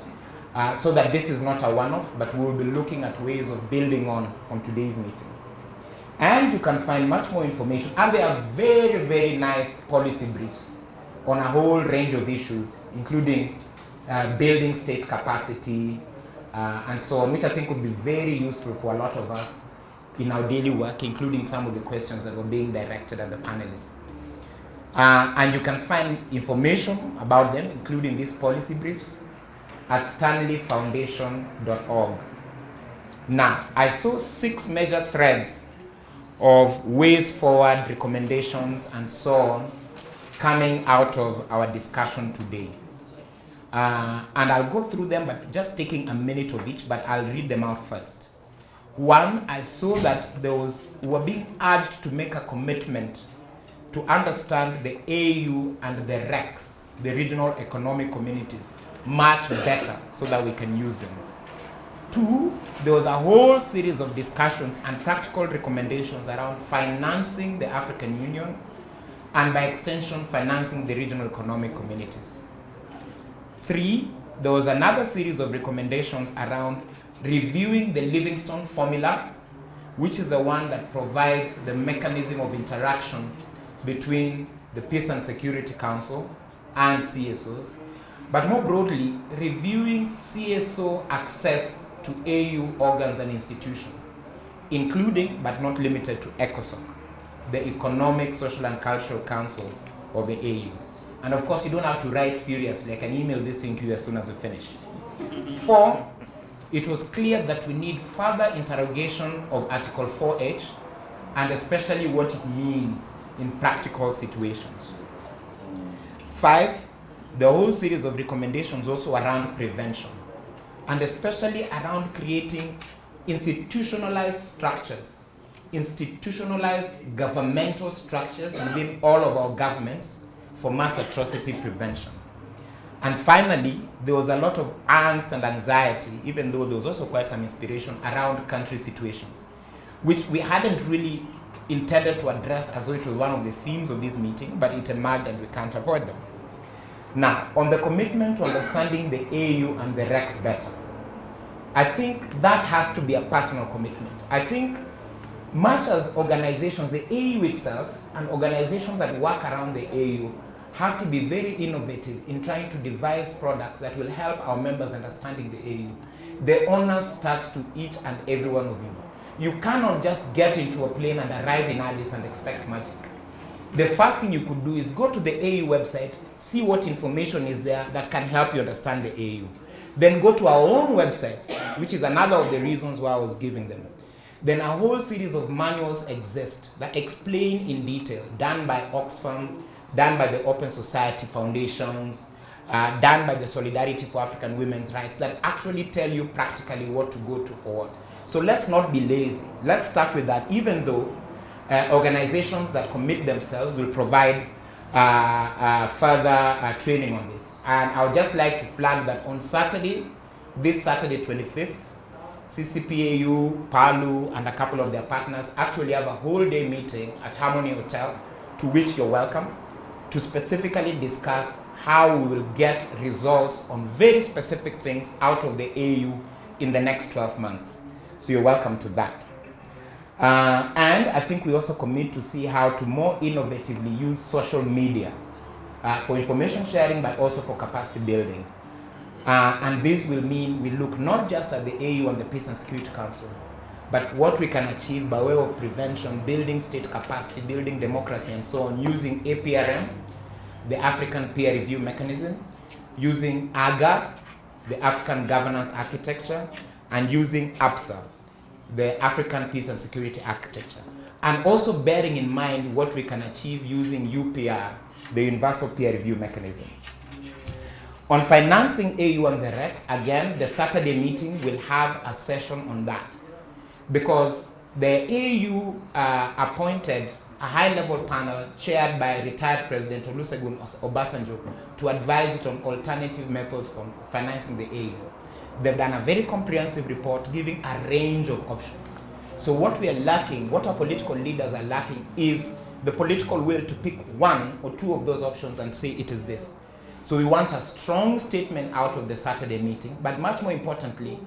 so that this is not a one-off, but we will be looking at ways of building on from today's meeting. And you can find much more information, and there are very, very nice policy briefs on a whole range of issues, including building state capacity and so on, which I think would be very useful for a lot of us in our daily work, including some of the questions that were being directed at the panelists. And you can find information about them, including these policy briefs, at stanleyfoundation.org. Now, I saw 6 major threads of ways forward, recommendations, and so on coming out of our discussion today. And I'll go through them, but just taking a minute of each, but I'll read them out first. One, I saw that we were being urged to make a commitment to understand the AU and the RECs, the regional economic communities, much better so that we can use them. 2, there was a whole series of discussions and practical recommendations around financing the African Union and by extension financing the regional economic communities. 3, there was another series of recommendations around reviewing the Livingstone formula, which is the one that provides the mechanism of interaction between the Peace and Security Council and CSOs, but more broadly, reviewing CSO access to AU organs and institutions, including but not limited to ECOSOC, the Economic, Social and Cultural Council of the AU. And of course, you don't have to write furiously. I can email this thing to you as soon as we finish. 4, it was clear that we need further interrogation of Article 4H, and especially what it means in practical situations. 5, the whole series of recommendations also around prevention, and especially around creating institutionalized structures, institutionalized governmental structures within all of our governments for mass atrocity prevention. And finally, there was a lot of angst and anxiety, even though there was also quite some inspiration around country situations, which we hadn't really intended to address as though it was one of the themes of this meeting, but it emerged and we can't avoid them. Now, on the commitment to understanding the AU and the RECs better, I think that has to be a personal commitment. I think much as organizations, the AU itself and organizations that work around the AU have to be very innovative in trying to devise products that will help our members understanding the AU. The onus starts to each and every one of you. You cannot just get into a plane and arrive in Addis and expect magic. The first thing you could do is go to the AU website, see what information is there that can help you understand the AU. Then go to our own websites, which is another of the reasons why I was giving them. Then a whole series of manuals exist that explain in detail, done by Oxfam, done by the Open Society Foundations, done by the Solidarity for African Women's Rights, that actually tell you practically what to go to for what. So let's not be lazy. Let's start with that, even though organizations that commit themselves will provide further training on this. And I would just like to flag that on Saturday, this Saturday 25th, CCPAU, PALU, and a couple of their partners actually have a whole day meeting at Harmony Hotel, to which you're welcome, to specifically discuss how we will get results on very specific things out of the AU in the next 12 months. So you're welcome to that. And I think we also commit to see how to more innovatively use social media for information sharing, but also for capacity building. And this will mean we look not just at the AU and the Peace and Security Council, but what we can achieve by way of prevention, building state capacity, building democracy, and so on, using APRM, the African Peer Review Mechanism, using AGA, the African Governance Architecture, and using APSA, the African Peace and Security Architecture. And also bearing in mind what we can achieve using UPR, the Universal Peer Review Mechanism. On financing AU and the RECs, again, the Saturday meeting will have a session on that, because the AU appointed a high-level panel chaired by retired President Olusegun Obasanjo to advise it on alternative methods for financing the AU. They've done a very comprehensive report giving a range of options. So what we are lacking, what our political leaders are lacking, is the political will to pick one or two of those options and say it is this. So we want a strong statement out of the Saturday meeting, but much more importantly,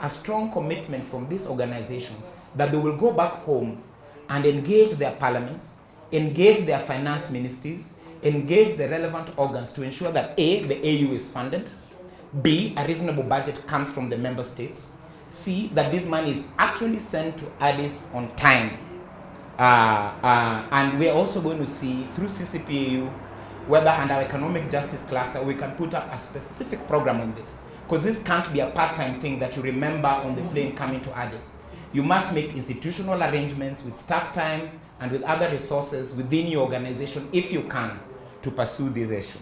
a strong commitment from these organizations that they will go back home and engage their parliaments, engage their finance ministries, engage the relevant organs to ensure that A, the AU is funded, B, a reasonable budget comes from the member states, C, that this money is actually sent to Addis on time. And we're also going to see through CCPAU whether under our economic justice cluster we can put up a specific program on this. Because this can't be a part-time thing that you remember on the plane coming to Addis. You must make institutional arrangements with staff time and with other resources within your organization, if you can, to pursue this issue.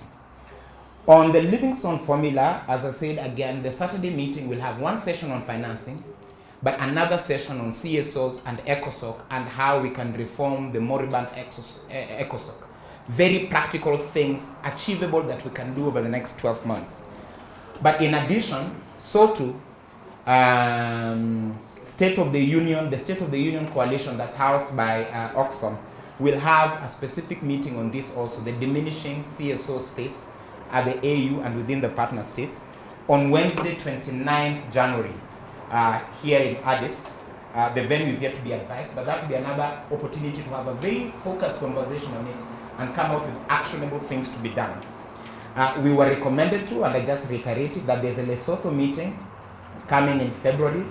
On the Livingstone formula, as I said again, the Saturday meeting will have one session on financing, but another session on CSOs and ECOSOC and how we can reform the moribund ECOSOC. Very practical things, achievable, that we can do over the next 12 months. But in addition, so too, the State of the Union coalition that's housed by Oxfam will have a specific meeting on this also, the diminishing CSO space at the AU and within the partner states, on Wednesday, 29th January, here in Addis. The venue is yet to be advised, but that will be another opportunity to have a very focused conversation on it and come out with actionable things to be done. We were recommended to, and I just reiterated, that there's a Lesotho meeting coming in February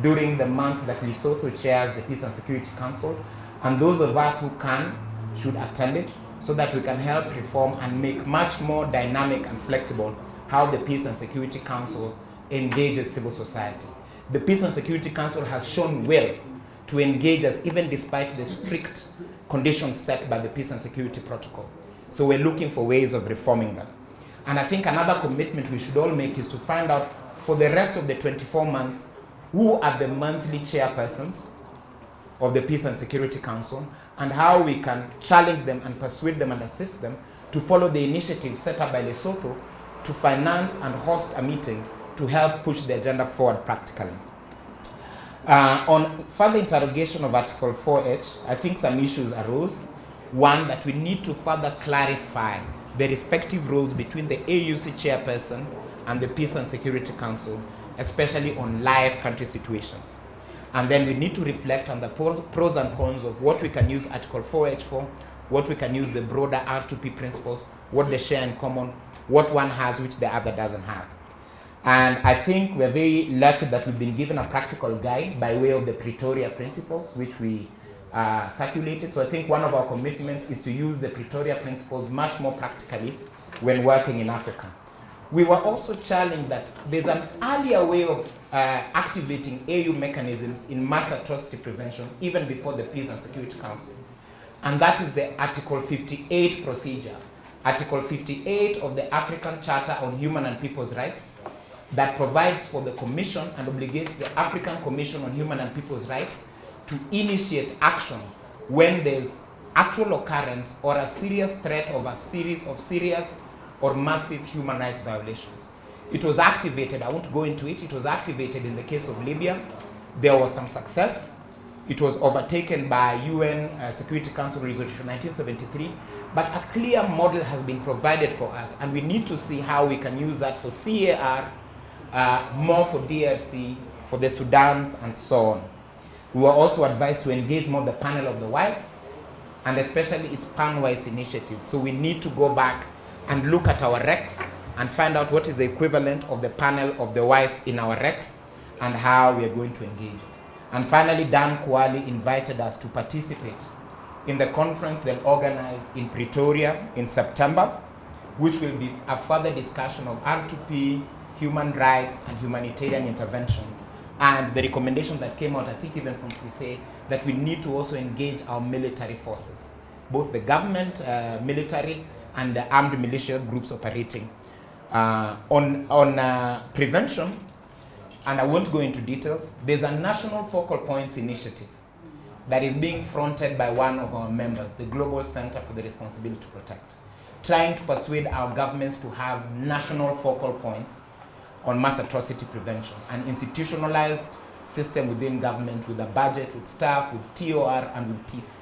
during the month that Lesotho chairs the Peace and Security Council, and those of us who can should attend it so that we can help reform and make much more dynamic and flexible how the Peace and Security Council engages civil society. The Peace and Security Council has shown well to engage us even despite the strict conditions set by the Peace and Security Protocol. So we're looking for ways of reforming that. And I think another commitment we should all make is to find out for the rest of the 24 months who are the monthly chairpersons of the Peace and Security Council and how we can challenge them and persuade them and assist them to follow the initiative set up by Lesotho to finance and host a meeting to help push the agenda forward practically. On further interrogation of Article 4H, I think some issues arose. One, that we need to further clarify the respective roles between the AUC chairperson and the Peace and Security Council, especially on live country situations. And then we need to reflect on the pros and cons of what we can use Article 4H for, what we can use the broader R2P principles, what they share in common, what one has which the other doesn't have. And I think we're very lucky that we've been given a practical guide by way of the Pretoria principles, which we circulated. So I think one of our commitments is to use the Pretoria principles much more practically when working in Africa. We were also challenged that there's an earlier way of activating AU mechanisms in mass atrocity prevention even before the Peace and Security Council. And that is the Article 58 procedure. Article 58 of the African Charter on Human and People's Rights that provides for the Commission and obligates the African Commission on Human and People's Rights to initiate action when there's actual occurrence or a serious threat of a series of serious or massive human rights violations. It was activated, I won't go into it, it was activated in the case of Libya. There was some success. It was overtaken by UN Security Council Resolution 1973, but a clear model has been provided for us, and we need to see how we can use that for CAR, more for DRC, for the Sudans, and so on. We were also advised to engage more the panel of the WISE, and especially its pan-WISE initiative. So we need to go back and look at our RECs and find out what is the equivalent of the panel of the WISE in our RECs and how we are going to engage. And finally, Dan Kuali invited us to participate in the conference they'll organize in Pretoria in September, which will be a further discussion of R2P, human rights, and humanitarian intervention. And the recommendation that came out, I think even from CISE, that we need to also engage our military forces, both the government, military, and the armed militia groups operating. On prevention, and I won't go into details, there's a National Focal Points initiative that is being fronted by one of our members, the Global Center for the Responsibility to Protect, trying to persuade our governments to have national focal points on mass atrocity prevention, an institutionalized system within government with a budget, with staff, with TOR, and with teeth.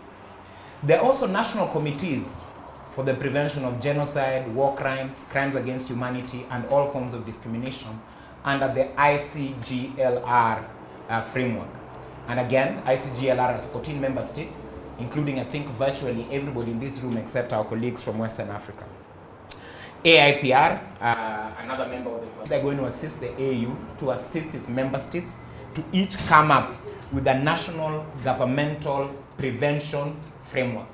There are also national committees for the prevention of genocide, war crimes, crimes against humanity, and all forms of discrimination under the ICGLR framework. And again, ICGLR has 14 member states, including, I think, virtually everybody in this room except our colleagues from Western Africa. AIPR, another member of the Congress, they're going to assist the AU to assist its member states to each come up with a national governmental prevention framework.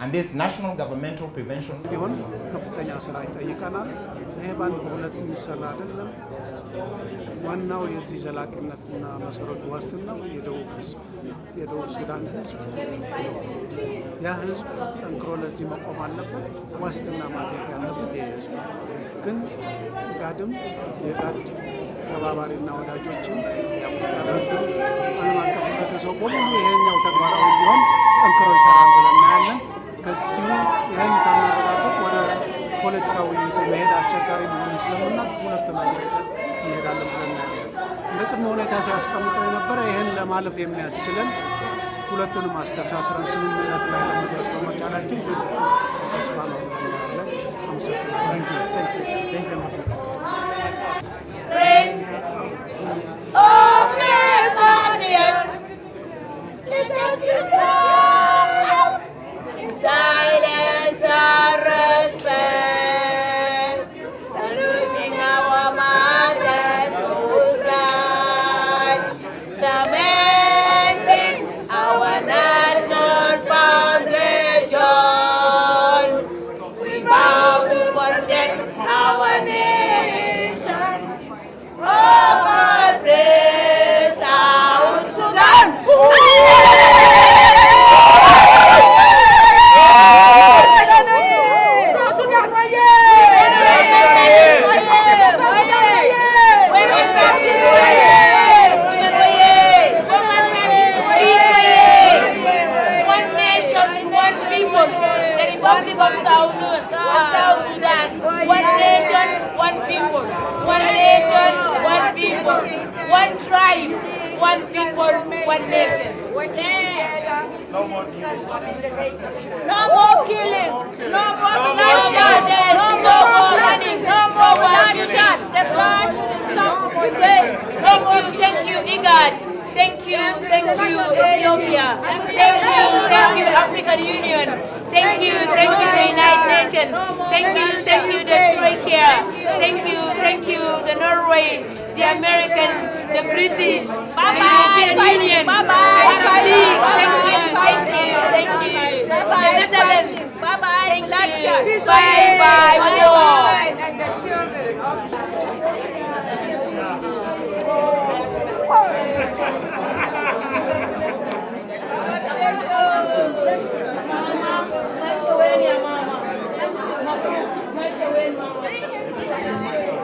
And this national governmental prevention ቢሆን ከፍተኛ ስራ ይጠይቀናል። ይሄ ባንድ በሁለት የሚሰራ አይደለም። ዋናው የዚህ ዘላቂነትና መሰረቱ ዋስትናው የደቡብ ህዝብ የደቡብ ሱዳን ህዝብ ያ ህዝብ ጠንክሮ ለዚህ መቆም አለበት። ዋስትና ማግኘት ያለበት ይሄ ህዝብ ግን ጋድም የጋድ ተባባሪና ወዳጆችን ያቆጣሉ ዓለም አቀፍ ህብረተሰብ በሙሉ ይሄኛው ተግባራዊ ቢሆን ጠንክሮ ይሰራል ብለን እናያለን። ከዚሁ ይህን ሳናረጋግጥ ወደ ፖለቲካ ውይይቱ መሄድ አስቸጋሪ መሆኑን ስለምናውቅ ሁለቱም አያይዘን እንሄዳለን ብለን እናያለን። እንደ ቅድመ ሁኔታ ሲያስቀምጠው የነበረ ይህን ለማለፍ የሚያስችለን ሁለቱንም አስተሳስረን ስምምነት ላይ ለመድረስ በመቻላችን ተስፋ ነው እናያለን። Silence or respect, saluting our mothers who's died, cementing our national foundation. We vow to protect our nation. Oh God, bless South Sudan. Of South Sudan, one nation, one people, one nation, one people, one tribe, one people, one nation. No more killing, no more bloodshed, no more running, no more bloodshed. The blood should stop today. Thank you, IGAD. Thank you, Ethiopia. Thank you, African Union. Thank you, the United Nations. Thank you, the Turkey. Thank you, the Norway, the American, the British, the European Union, the Arab League. Thank you. The Netherlands. Bye-bye, war.